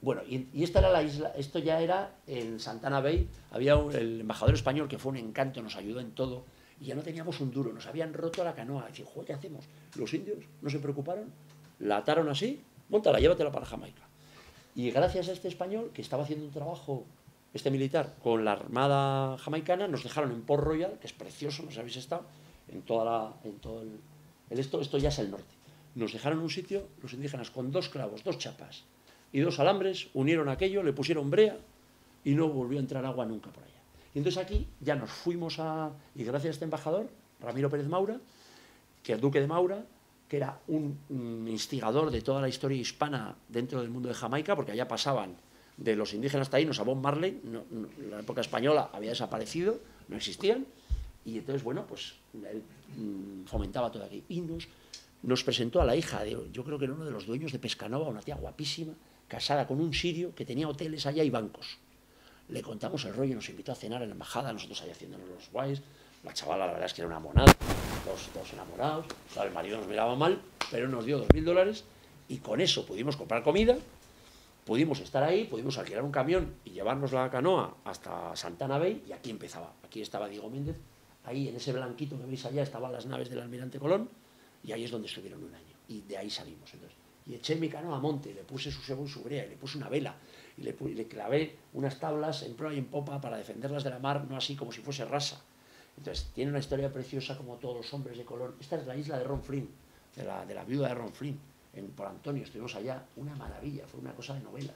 Bueno, y esta era la isla, esto ya era en Santana Bay. Había el embajador español que fue un encanto, nos ayudó en todo. Y ya no teníamos un duro, nos habían roto la canoa. Y dije, joder, ¿qué hacemos? Los indios no se preocuparon, la ataron así, móntala, llévatela para Jamaica. Y gracias a este español, que estaba haciendo un trabajo, este militar, con la armada jamaicana, nos dejaron en Port Royal, que es precioso, no sé si habéis estado, en todo esto ya es el norte. Nos dejaron un sitio, los indígenas, con 2 clavos, 2 chapas y 2 alambres, unieron aquello, le pusieron brea y no volvió a entrar agua nunca por allá. Y entonces aquí ya nos fuimos y gracias a este embajador, Ramiro Pérez Maura, que el duque de Maura, que era un instigador de toda la historia hispana dentro del mundo de Jamaica, porque allá pasaban de los indígenas taínos a Bob Marley, la época española había desaparecido, no existían, y entonces, bueno, pues él fomentaba todo aquí. Y nos presentó a la hija de, yo creo que era uno de los dueños de Pescanova, una tía guapísima, casada con un sirio que tenía hoteles allá y bancos. Le contamos el rollo, nos invitó a cenar en la embajada, nosotros ahí haciéndonos los guays. La chavala, la verdad es que era una monada, dos enamorados. Claro, el marido nos miraba mal, pero nos dio $2000 y con eso pudimos comprar comida, pudimos estar ahí, pudimos alquilar un camión y llevarnos la canoa hasta Santana Bay y aquí empezaba. Aquí estaba Diego Méndez, ahí en ese blanquito que veis allá estaban las naves del almirante Colón y ahí es donde estuvieron un año y de ahí salimos. Entonces, y eché mi canoa a monte, le puse su sebo y su brea, y le puse una vela y le clavé unas tablas en proa y en popa para defenderlas de la mar, no así como si fuese rasa. Entonces, tiene una historia preciosa como todos los hombres de Colón. Esta es la isla de Ron Flynn, de la viuda de Ron Flynn, por Antonio. Estuvimos allá, una maravilla, fue una cosa de novela.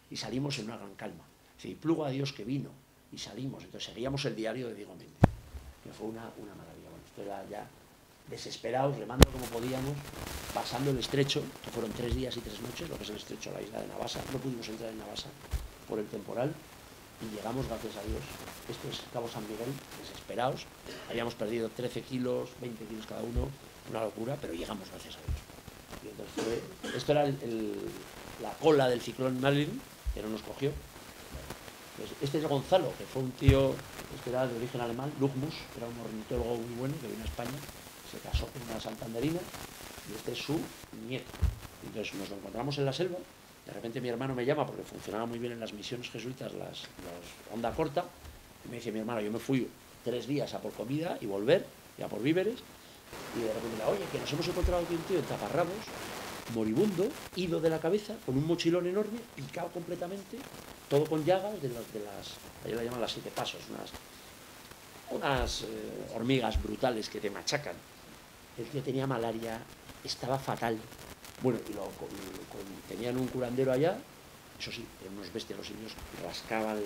Y salimos en una gran calma. Y plugo a Dios que vino, y salimos. Entonces, seguíamos el diario de Diego Méndez, que fue una maravilla. Bueno, esto era ya desesperados, remando como podíamos, pasando el estrecho, que fueron 3 días y 3 noches, lo que es el estrecho a la isla de Navassa. No pudimos entrar en Navassa por el temporal. Y llegamos, gracias a Dios, esto es Cabo San Miguel, desesperados, habíamos perdido 13 kilos, 20 kilos cada uno, una locura, pero llegamos, gracias a Dios. Y entonces esto era la cola del ciclón Marilyn, que no nos cogió. Pues este es Gonzalo, que fue un tío, este era de origen alemán, Lugmus, que era un ornitólogo muy bueno, que vino a España, se casó con una santanderina, y este es su nieto. Entonces nos lo encontramos en la selva. De repente mi hermano me llama porque funcionaba muy bien en las misiones jesuitas las onda corta y me dice mi hermano, yo me fui 3 días a por comida y volver, y a por víveres, y de repente me dice, oye, que nos hemos encontrado aquí un tío en taparrabos, moribundo, ido de la cabeza, con un mochilón enorme, picado completamente, todo con llagas ahí la llaman las 7 pasos, unas hormigas brutales que te machacan. El tío tenía malaria, estaba fatal. Bueno, y tenían un curandero allá, eso sí, eran unos bestias los indios, rascaban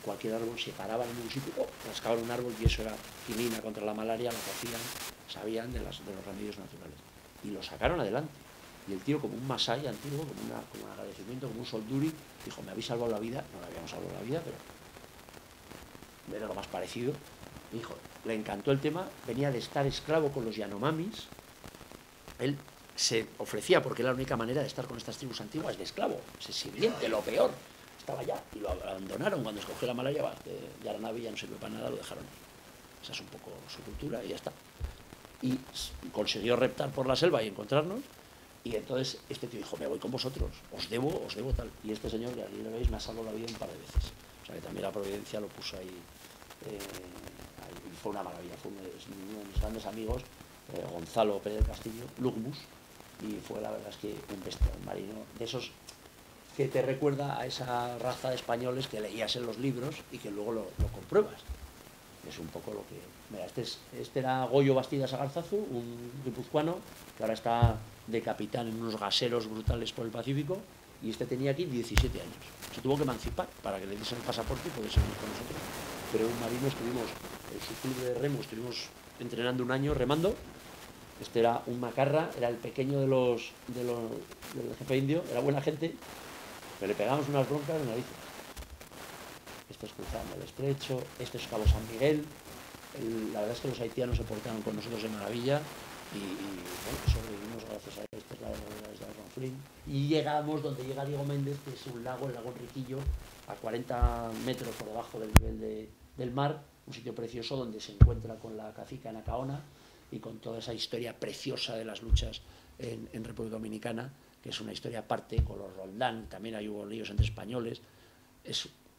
cualquier árbol, se paraban en un sitio, rascaban un árbol y eso era quinina contra la malaria, lo que hacían, sabían de los remedios naturales. Y lo sacaron adelante. Y el tío, como un masái antiguo, como un agradecimiento, como un solduri, dijo, me habéis salvado la vida. No le habíamos salvado la vida, pero era lo más parecido. Y dijo, le encantó el tema, venía de estar esclavo con los Yanomamis, él se ofrecía, porque era la única manera de estar con estas tribus antiguas, de esclavo, sirviente, lo peor, estaba allá, y lo abandonaron cuando escogió la malaria, ya la nave ya no sirve para nada, lo dejaron. Esa es un poco su cultura y ya está. Y consiguió reptar por la selva y encontrarnos, y entonces este tío dijo, me voy con vosotros, os debo tal. Y este señor, que aquí lo veis, me ha salvado la vida un par de veces. O sea que también la providencia lo puso ahí, y fue una maravilla, fue uno de mis grandes amigos, Gonzalo Pérez del Castillo, Lugmus, y fue la verdad es que un bestial marino, de esos que te recuerda a esa raza de españoles que leías en los libros y que luego lo compruebas. Es un poco lo que... Mira, este era Goyo Bastidas Agarzazu, un guipuzcoano que ahora está de capitán en unos gaseros brutales por el Pacífico, y este tenía aquí 17 años. Se tuvo que emancipar para que le diesen el pasaporte y poder seguir con nosotros. Pero un marino estuvimos, en su club de remo, estuvimos entrenando un año remando. Este era un macarra, era el pequeño del jefe indio, era buena gente, pero le pegamos unas broncas en narices. Esto es cruzando el estrecho, esto es Cabo San Miguel. La verdad es que los haitianos se portaron con nosotros de maravilla y bueno, sobrevivimos gracias a esto, es la de Conflín. Y llegamos donde llega Diego Méndez, que es un lago, el lago Enriquillo, a 40 metros por debajo del nivel del mar, un sitio precioso donde se encuentra con la cacica Anacaona y con toda esa historia preciosa de las luchas en República Dominicana, que es una historia aparte, con los Roldán, también hubo líos entre españoles.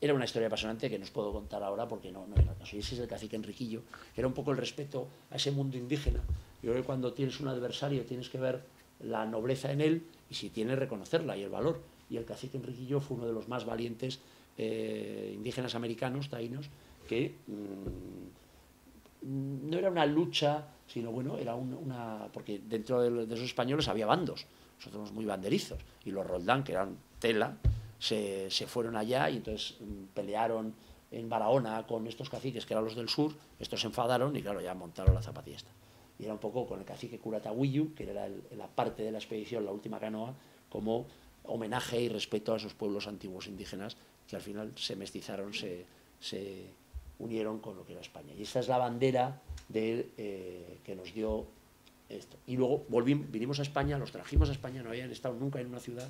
Era una historia apasionante que no os puedo contar ahora porque no era caso. Y ese es el cacique Enriquillo, que era un poco el respeto a ese mundo indígena. Yo creo que cuando tienes un adversario tienes que ver la nobleza en él y si tienes reconocerla y el valor. Y el cacique Enriquillo fue uno de los más valientes indígenas americanos, taínos, que no era una lucha, sino bueno, era porque dentro de esos españoles había bandos, nosotros somos muy banderizos, y los Roldán, que eran tela, se fueron allá y entonces pelearon en Barahona con estos caciques que eran los del sur, estos se enfadaron y claro, ya montaron la zapatilla esta. Y era un poco con el cacique Curatahuillu, que era la parte de la expedición, la última canoa, como homenaje y respeto a esos pueblos antiguos indígenas que al final se mestizaron, se unieron con lo que era España. Y esa es la bandera que nos dio esto. Y luego vinimos a España, los trajimos a España, no habían estado nunca en una ciudad,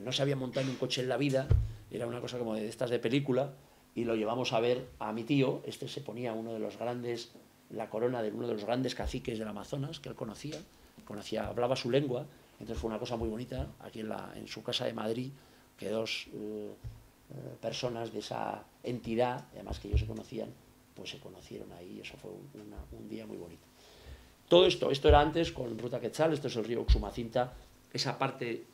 no se habían montado en un coche en la vida, era una cosa como de estas de película, y lo llevamos a ver a mi tío. Este se ponía uno de los grandes, la corona de uno de los grandes caciques del Amazonas, que él conocía, hablaba su lengua, entonces fue una cosa muy bonita, aquí en su casa de Madrid, que dos personas de esa entidad, además que ellos se conocían, pues se conocieron ahí, y eso fue un día muy bonito. Todo esto era antes con Ruta Quetzal, esto es el río Uxumacinta, esa parte,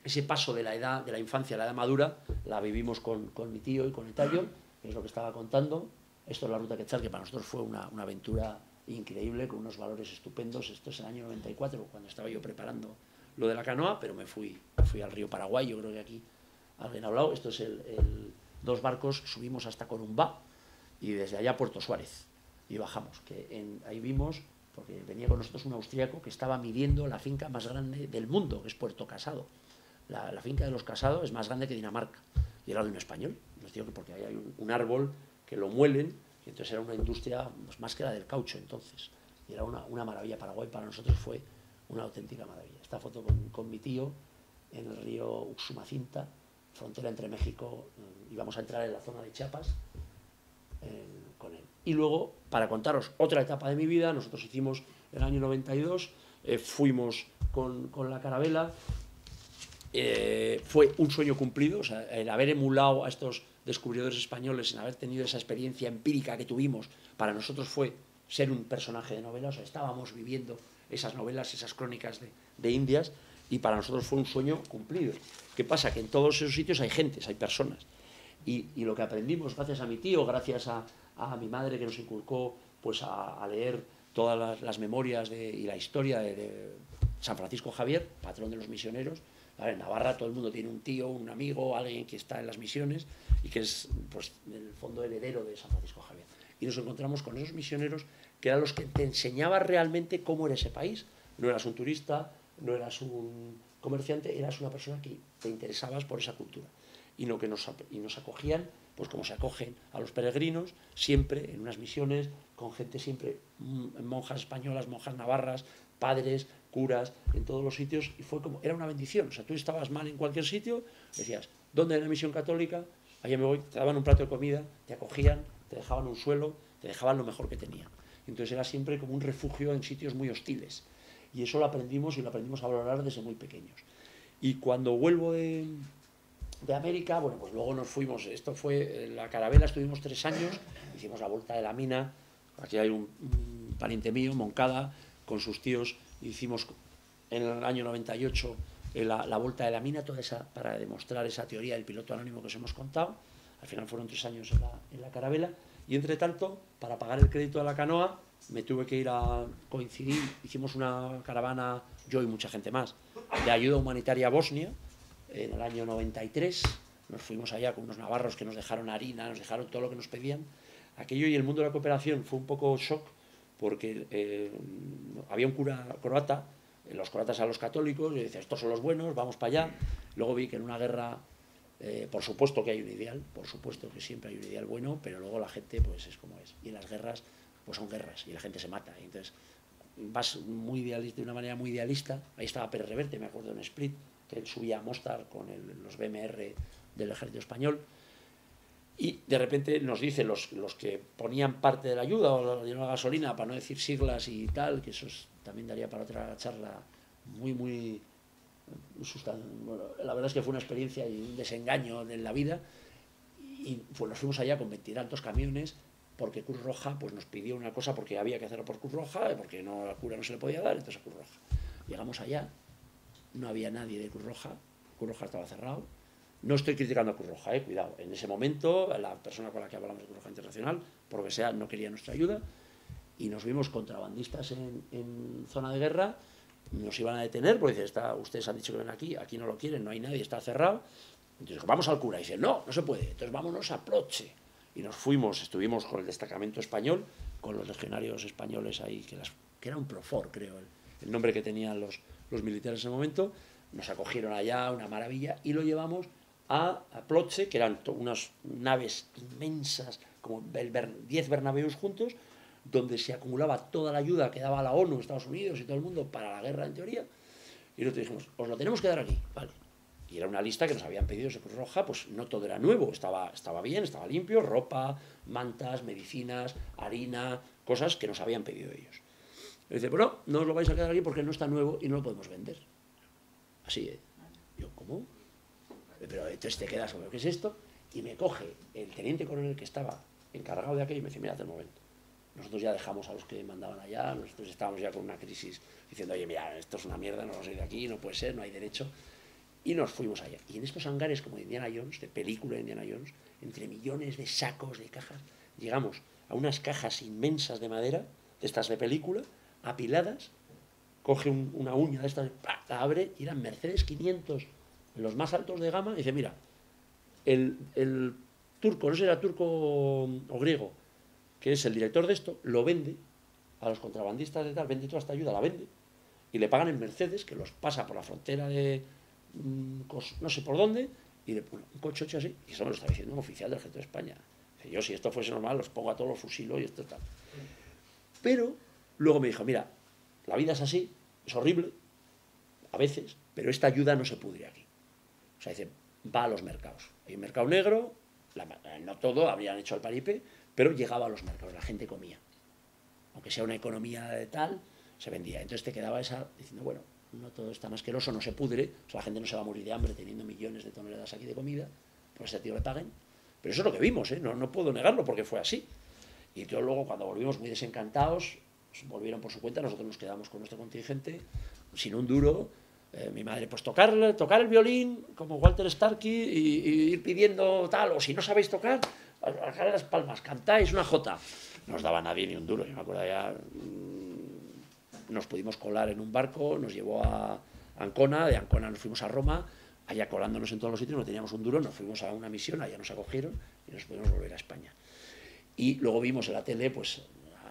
ese paso de la edad, de la infancia a la edad madura, la vivimos con mi tío y con el Tallo, que es lo que estaba contando. Esto es la Ruta Quetzal, que para nosotros fue una aventura increíble, con unos valores estupendos. Esto es el año 94, cuando estaba yo preparando lo de la canoa, pero me fui al río Paraguay, yo creo que aquí alguien ha hablado. Esto es dos barcos, subimos hasta Corumbá y desde allá a Puerto Suárez y bajamos, ahí vimos, porque venía con nosotros un austríaco que estaba midiendo la finca más grande del mundo, que es Puerto Casado. La finca de los Casados es más grande que Dinamarca, y era de un español. Nos dijo que porque ahí hay un árbol que lo muelen, y entonces era una industria pues, más que la del caucho entonces, y era una maravilla. Paraguay para nosotros fue una auténtica maravilla. Esta foto con mi tío en el río Uxumacinta, frontera entre México, íbamos a entrar en la zona de Chiapas con él. Y luego, para contaros otra etapa de mi vida, nosotros hicimos el año 92, fuimos con la carabela, fue un sueño cumplido, o sea, el haber emulado a estos descubridores españoles, en haber tenido esa experiencia empírica que tuvimos, para nosotros fue ser un personaje de novela, o sea, estábamos viviendo esas novelas, esas crónicas de Indias, y para nosotros fue un sueño cumplido. ¿Qué pasa? Que en todos esos sitios hay gentes, hay personas, y lo que aprendimos gracias a mi tío, gracias a mi madre, que nos inculcó pues a leer todas las memorias y la historia de San Francisco Javier, patrón de los misioneros. En Navarra todo el mundo tiene un tío, un amigo, alguien que está en las misiones y que es, pues, en el fondo, heredero de San Francisco Javier. Y nos encontramos con esos misioneros que eran los que te enseñaban realmente cómo era ese país. No eras un turista, no eras un comerciante, eras una persona que te interesabas por esa cultura. Y nos acogían, pues como se acogen a los peregrinos, siempre en unas misiones, con gente siempre, monjas españolas, monjas navarras, padres, curas, en todos los sitios, y era una bendición. O sea, tú estabas mal en cualquier sitio, decías, ¿dónde hay la misión católica? Allá me voy, te daban un plato de comida, te acogían, te dejaban un suelo, te dejaban lo mejor que tenían. Entonces era siempre como un refugio en sitios muy hostiles. Y eso lo aprendimos, y lo aprendimos a valorar desde muy pequeños. Y cuando vuelvo de América, bueno, pues luego nos fuimos, esto fue la carabela, estuvimos 3 años, hicimos la Vuelta de la Mina, aquí hay un pariente mío, Moncada, con sus tíos, hicimos en el año 98 la Vuelta de la Mina, toda esa, para demostrar esa teoría del piloto anónimo que os hemos contado. Al final fueron 3 años en la carabela, y entre tanto, para pagar el crédito de la canoa, me tuve que ir a coincidir, hicimos una caravana, yo y mucha gente más, de ayuda humanitaria a Bosnia, en el año 93, nos fuimos allá con unos navarros que nos dejaron harina, nos dejaron todo lo que nos pedían. Aquello y el mundo de la cooperación fue un poco shock, porque había un cura croata, los croatas a los católicos, y decía, estos son los buenos, vamos para allá. Luego vi que en una guerra, por supuesto que hay un ideal, por supuesto que siempre hay un ideal bueno, pero luego la gente pues es como es. Y en las guerras, pues son guerras, y la gente se mata. Y entonces vas muy idealista, de una manera muy idealista. Ahí estaba Pérez Reverte, me acuerdo, en Split, que él subía a Mostar con los BMR del ejército español. Y de repente nos dice los que ponían parte de la ayuda o la gasolina, para no decir siglas y tal, que eso también daría para otra charla muy bueno, la verdad es que fue una experiencia y un desengaño en la vida. Y pues nos fuimos allá con 20 y tantos camiones, porque Cruz Roja pues nos pidió una cosa, porque había que hacerlo por Cruz Roja, porque no, a la cura no se le podía dar, entonces a Cruz Roja. Llegamos allá, no había nadie de Cruz Roja estaba cerrado. No estoy criticando a Cruz Roja, cuidado. En ese momento, la persona con la que hablamos de Cruz Roja Internacional, por lo que sea, no quería nuestra ayuda, y nos vimos contrabandistas en zona de guerra. Nos iban a detener, porque dice, ustedes han dicho que ven aquí no lo quieren, no hay nadie, está cerrado. Entonces, vamos al cura. Y dice, no se puede, entonces vámonos a Ploche. Y nos fuimos, estuvimos con el destacamento español, con los legionarios españoles ahí, que era un Profor, creo, el nombre que tenían los militares en ese momento. Nos acogieron allá, una maravilla, y lo llevamos a Ploche, que eran unas naves inmensas, como 10 Bernabéus juntos, donde se acumulaba toda la ayuda que daba la ONU, Estados Unidos y todo el mundo para la guerra, en teoría. Y nosotros dijimos, os lo tenemos que dar aquí, vale. Y era una lista que nos habían pedido de Cruz Roja, pues no todo era nuevo, estaba bien, estaba limpio, ropa, mantas, medicinas, harina, cosas que nos habían pedido ellos. Y dice, pero no os lo vais a quedar aquí porque no está nuevo y no lo podemos vender. Así, Yo, ¿cómo? Pero entonces te quedas, ¿qué es esto? Y me coge el teniente coronel que estaba encargado de aquello y me dice, mira, hasta el momento. Nosotros ya dejamos a los que mandaban allá, nosotros estábamos ya con una crisis diciendo, oye, mira, esto es una mierda, no vamos a ir de aquí, no puede ser, no hay derecho. Y nos fuimos allá. Y en estos hangares como de Indiana Jones, de película de Indiana Jones, entre millones de sacos, de cajas, llegamos a unas cajas inmensas de madera, de estas de película, apiladas, coge una uña de estas, la abre, y eran Mercedes 500, los más altos de gama, y dice, mira, el turco, no sé si era turco o griego, que es el director de esto, lo vende a los contrabandistas de tal, vende toda esta ayuda, la vende, y le pagan en Mercedes, que los pasa por la frontera de no sé por dónde, y le pone un coche así, y eso me lo está diciendo un oficial del ejército de España. Dice, yo si esto fuese normal, los pongo a todos los fusilos y esto tal. Pero luego me dijo, mira, la vida es así, es horrible, a veces, pero esta ayuda no se pudre aquí. O sea, dice, va a los mercados. Hay un mercado negro, no todo, habrían hecho el paripé, pero llegaba a los mercados, la gente comía. Aunque sea una economía de tal, se vendía. Entonces te quedaba esa diciendo, bueno, no todo es tan asqueroso, no se pudre, o sea, la gente no se va a morir de hambre teniendo millones de toneladas aquí de comida, pues a ese tío le paguen. Pero eso es lo que vimos, no puedo negarlo porque fue así. Y entonces luego cuando volvimos muy desencantados, volvieron por su cuenta, nosotros nos quedamos con nuestro contingente, sin un duro. Mi madre, pues tocar el violín como Walter Starkey y ir pidiendo tal, o si no sabéis tocar, a las palmas, cantáis una jota. No nos daba nadie ni un duro, yo me acuerdo ya. Nos pudimos colar en un barco, nos llevó a Ancona, de Ancona nos fuimos a Roma, allá colándonos en todos los sitios, no teníamos un duro, nos fuimos a una misión, allá nos acogieron y nos pudimos volver a España. Y luego vimos en la tele pues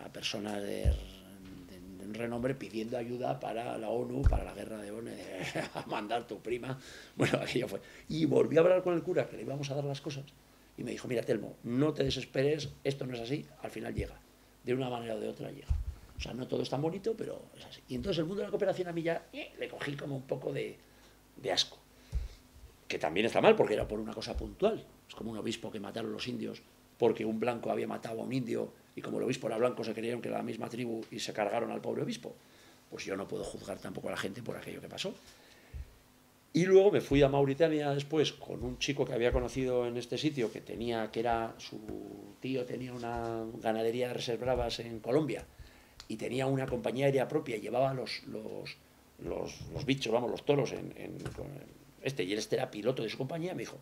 a personas de renombre pidiendo ayuda para la ONU, para la guerra de ONU, a mandar tu prima. Bueno, aquello fue. Y volví a hablar con el cura, que le íbamos a dar las cosas, y me dijo, mira, Telmo, no te desesperes, esto no es así, al final llega. De una manera o de otra llega. O sea, no todo es tan bonito, pero es así. Y entonces el mundo de la cooperación a mí ya le cogí como un poco de asco. Que también está mal, porque era por una cosa puntual. Es como un obispo que mataron los indios porque un blanco había matado a un indio, y como el obispo era blanco se creyeron que era la misma tribu y se cargaron al pobre obispo. Pues yo no puedo juzgar tampoco a la gente por aquello que pasó. Y luego me fui a Mauritania después con un chico que había conocido en este sitio, que era su tío, tenía una ganadería de reses bravas en Colombia, y tenía una compañía aérea propia, y llevaba los bichos, vamos, los toros y él era piloto de su compañía. Me dijo,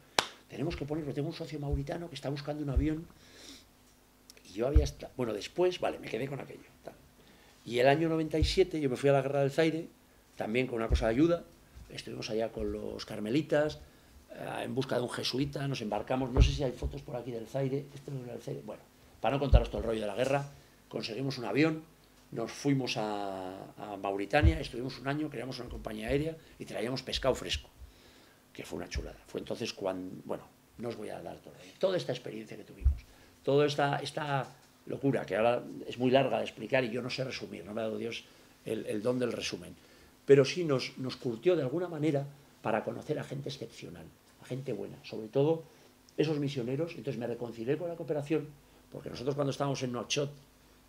tenemos que ponerlo, tengo un socio mauritano que está buscando un avión, y yo había estado, bueno, después, vale, me quedé con aquello, tal. Y el año 97 yo me fui a la guerra del Zaire, también con una cosa de ayuda, estuvimos allá con los carmelitas, en busca de un jesuita, nos embarcamos, no sé si hay fotos por aquí del Zaire, este no era el Zaire, bueno, para no contaros todo el rollo de la guerra, conseguimos un avión, nos fuimos a Mauritania, estuvimos un año, creamos una compañía aérea y traíamos pescado fresco, que fue una chulada. Fue entonces cuando, bueno, no os voy a dar todo, toda esta experiencia que tuvimos, toda esta locura, que ahora es muy larga de explicar y yo no sé resumir, no me ha dado Dios el don del resumen, pero sí nos curtió de alguna manera para conocer a gente excepcional, a gente buena, sobre todo esos misioneros. Entonces me reconcilié con la cooperación, porque nosotros cuando estábamos en Nouakchott,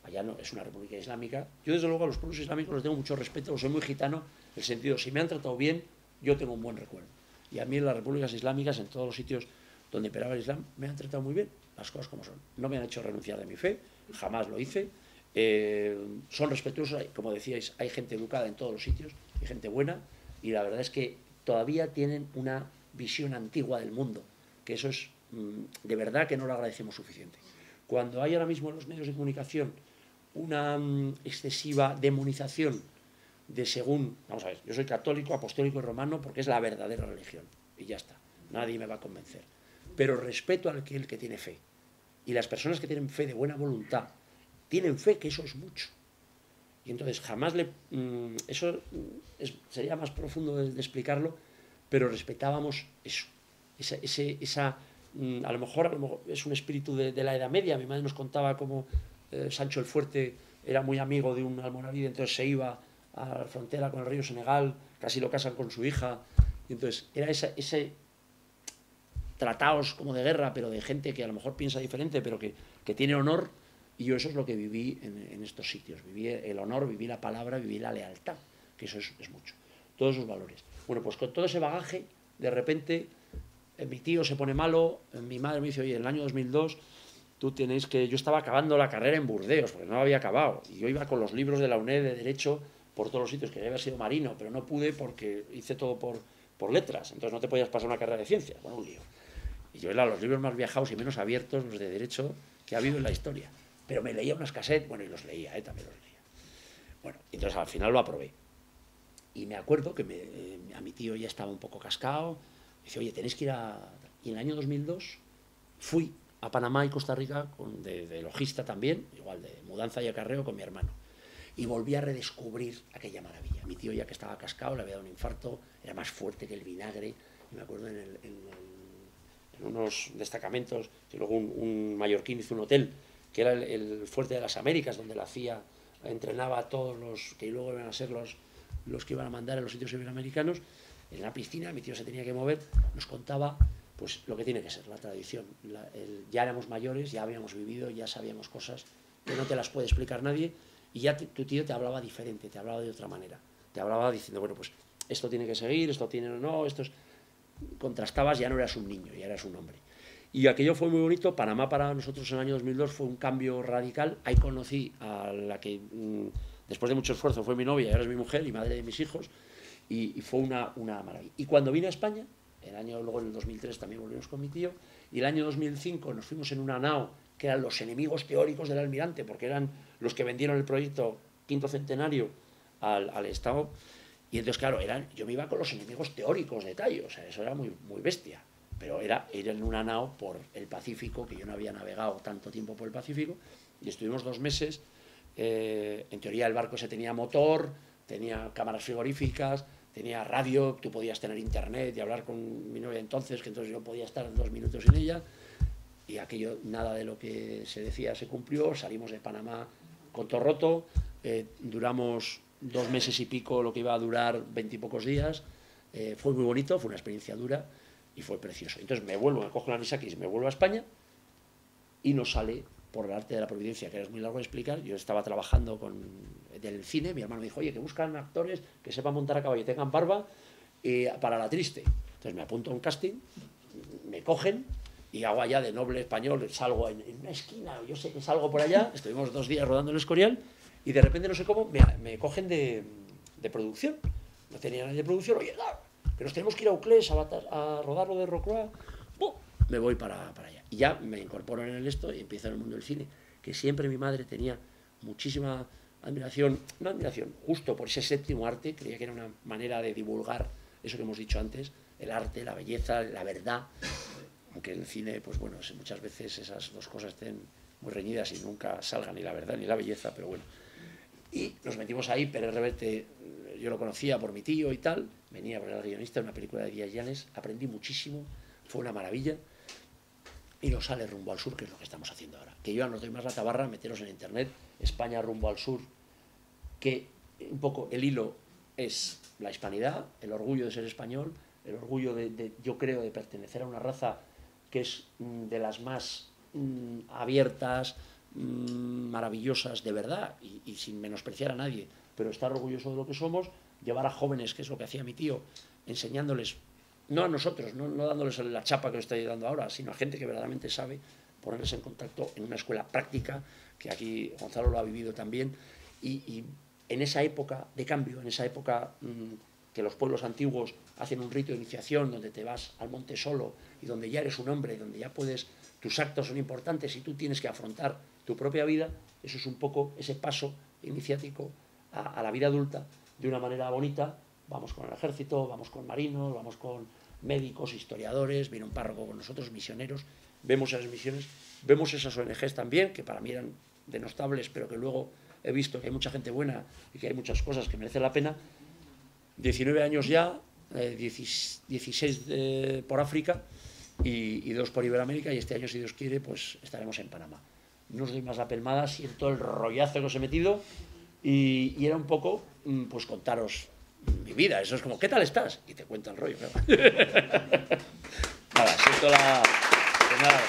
allá no, es una república islámica, yo desde luego a los pueblos islámicos les tengo mucho respeto, soy muy gitano, en el sentido, si me han tratado bien, yo tengo un buen recuerdo. Y a mí en las repúblicas islámicas, en todos los sitios donde operaba el Islam, me han tratado muy bien, las cosas como son. No me han hecho renunciar de mi fe, jamás lo hice. Son respetuosos, como decíais, hay gente educada en todos los sitios, hay gente buena, y la verdad es que todavía tienen una visión antigua del mundo, que eso es de verdad que no lo agradecemos suficiente. Cuando hay ahora mismo en los medios de comunicación una excesiva demonización de según, vamos a ver, yo soy católico, apostólico y romano porque es la verdadera religión, y ya está, nadie me va a convencer, pero respeto al que tiene fe, y las personas que tienen fe de buena voluntad, tienen fe, que eso es mucho, y entonces jamás eso sería más profundo de explicarlo, pero respetábamos eso, a lo mejor es un espíritu de la Edad Media. Mi madre nos contaba cómo Sancho el Fuerte era muy amigo de un almoravide, entonces se iba a la frontera con el río Senegal, casi lo casan con su hija, y entonces era ese trataos como de guerra, pero de gente que a lo mejor piensa diferente, pero que tiene honor, y yo eso es lo que viví en estos sitios, viví el honor, viví la palabra, viví la lealtad, que eso es mucho, todos esos valores. Bueno, pues con todo ese bagaje, de repente mi tío se pone malo, mi madre me dice, oye, en el año 2002 yo estaba acabando la carrera en Burdeos, porque no la había acabado, y yo iba con los libros de la UNED de Derecho por todos los sitios, que había sido marino, pero no pude porque hice todo por letras, entonces no te podías pasar una carrera de ciencias, bueno, un lío. Y yo era los libros más viajados y menos abiertos, los de Derecho, que ha habido en la historia. Pero me leía unas cassettes, bueno, y los leía, también los leía. Bueno, entonces al final lo aprobé. Y me acuerdo que a mi tío ya estaba un poco cascado, dice, oye, tenéis que ir a... Y en el año 2002 fui a Panamá y Costa Rica de logista también, igual de mudanza y acarreo con mi hermano. Y volví a redescubrir aquella maravilla. Mi tío ya que estaba cascado, le había dado un infarto, era más fuerte que el vinagre. Y me acuerdo en unos destacamentos, que luego un mallorquín hizo un hotel, que era el Fuerte de las Américas, donde la CIA entrenaba a todos los que luego iban a ser los que iban a mandar en los sitios iberoamericanos. En la piscina, mi tío se tenía que mover, nos contaba pues lo que tiene que ser, la tradición. Ya éramos mayores, ya habíamos vivido, ya sabíamos cosas que no te las puede explicar nadie, y ya tu tío te hablaba diferente, te hablaba de otra manera. Te hablaba diciendo, bueno, pues esto tiene que seguir, esto tiene o no, esto es... Contrastabas, ya no eras un niño, ya eras un hombre. Y aquello fue muy bonito. Panamá para nosotros en el año 2002 fue un cambio radical. Ahí conocí a la que después de mucho esfuerzo fue mi novia y ahora es mi mujer y madre de mis hijos, y fue una maravilla. Y cuando vine a España, luego en el 2003 también volvimos con mi tío, y el año 2005 nos fuimos en una nao que eran los enemigos teóricos del almirante, porque eran los que vendieron el proyecto quinto centenario al Estado. Y entonces, claro, yo me iba con los enemigos teóricos de Tallo, o sea, eso era muy, muy bestia. Pero era ir en una nao por el Pacífico, que yo no había navegado tanto tiempo por el Pacífico, y estuvimos 2 meses. En teoría el barco ese tenía motor, tenía cámaras frigoríficas, tenía radio, tú podías tener internet y hablar con mi novia entonces, que entonces yo podía estar 2 minutos sin ella, y aquello, nada de lo que se decía se cumplió. Salimos de Panamá con todo roto, duramos 2 meses y pico lo que iba a durar 20 y pocos días. Fue muy bonito, fue una experiencia dura y fue precioso. Entonces me cojo la anisakis, me vuelvo a España y nos sale por el arte de la providencia, que es muy largo de explicar. Yo estaba trabajando del cine, mi hermano me dijo, oye, que buscan actores que sepan montar a caballo y tengan barba para La Triste. Entonces me apunto a un casting, me cogen y hago allá de noble español, salgo en una esquina, yo sé que salgo por allá, estuvimos 2 días rodando el Escorial, y de repente, no sé cómo, me cogen de producción. No tenía nadie de producción. Oye, que nos tenemos que ir a Uclés a rodar lo de Rocroi. Me voy para allá. Y ya me incorporo en esto y empiezo en el mundo del cine, que siempre mi madre tenía muchísima admiración, no admiración, justo por ese séptimo arte, creía que era una manera de divulgar eso que hemos dicho antes, el arte, la belleza, la verdad, aunque en el cine, pues bueno, muchas veces esas dos cosas estén muy reñidas y nunca salga ni la verdad ni la belleza, pero bueno. Y nos metimos ahí. Pérez Reverte, yo lo conocía por mi tío y tal, venía por el guionista de una película de Díaz Llanes, aprendí muchísimo, fue una maravilla, y nos sale Rumbo al Sur, que es lo que estamos haciendo ahora. Que yo ya no doy más la tabarra, meteros en internet, España rumbo al sur, que un poco el hilo es la hispanidad, el orgullo de ser español, el orgullo yo creo, de pertenecer a una raza que es de las más abiertas, maravillosas de verdad, y sin menospreciar a nadie, pero estar orgulloso de lo que somos, llevar a jóvenes, que es lo que hacía mi tío, enseñándoles, no a nosotros, no dándoles la chapa que os estoy dando ahora, sino a gente que verdaderamente sabe, ponerles en contacto en una escuela práctica, que aquí Gonzalo lo ha vivido también, y en esa época de cambio, en esa época que los pueblos antiguos hacen un rito de iniciación donde te vas al monte solo y donde ya eres un hombre, donde ya puedes, tus actos son importantes y tú tienes que afrontar tu propia vida, eso es un poco ese paso iniciático a la vida adulta de una manera bonita. Vamos con el ejército, vamos con marinos, vamos con médicos, historiadores, viene un párroco con nosotros, misioneros, vemos esas misiones, vemos esas ONGs también, que para mí eran denostables, pero que luego he visto que hay mucha gente buena y que hay muchas cosas que merecen la pena. 19 años ya, 16 por África y 2 por Iberoamérica, y este año, si Dios quiere, pues estaremos en Panamá. No os doy más la pelmada, siento el rollazo que os he metido y era un poco, pues contaros mi vida. Eso es como, ¿qué tal estás? Y te cuento el rollo. Nada, siento la... Nada.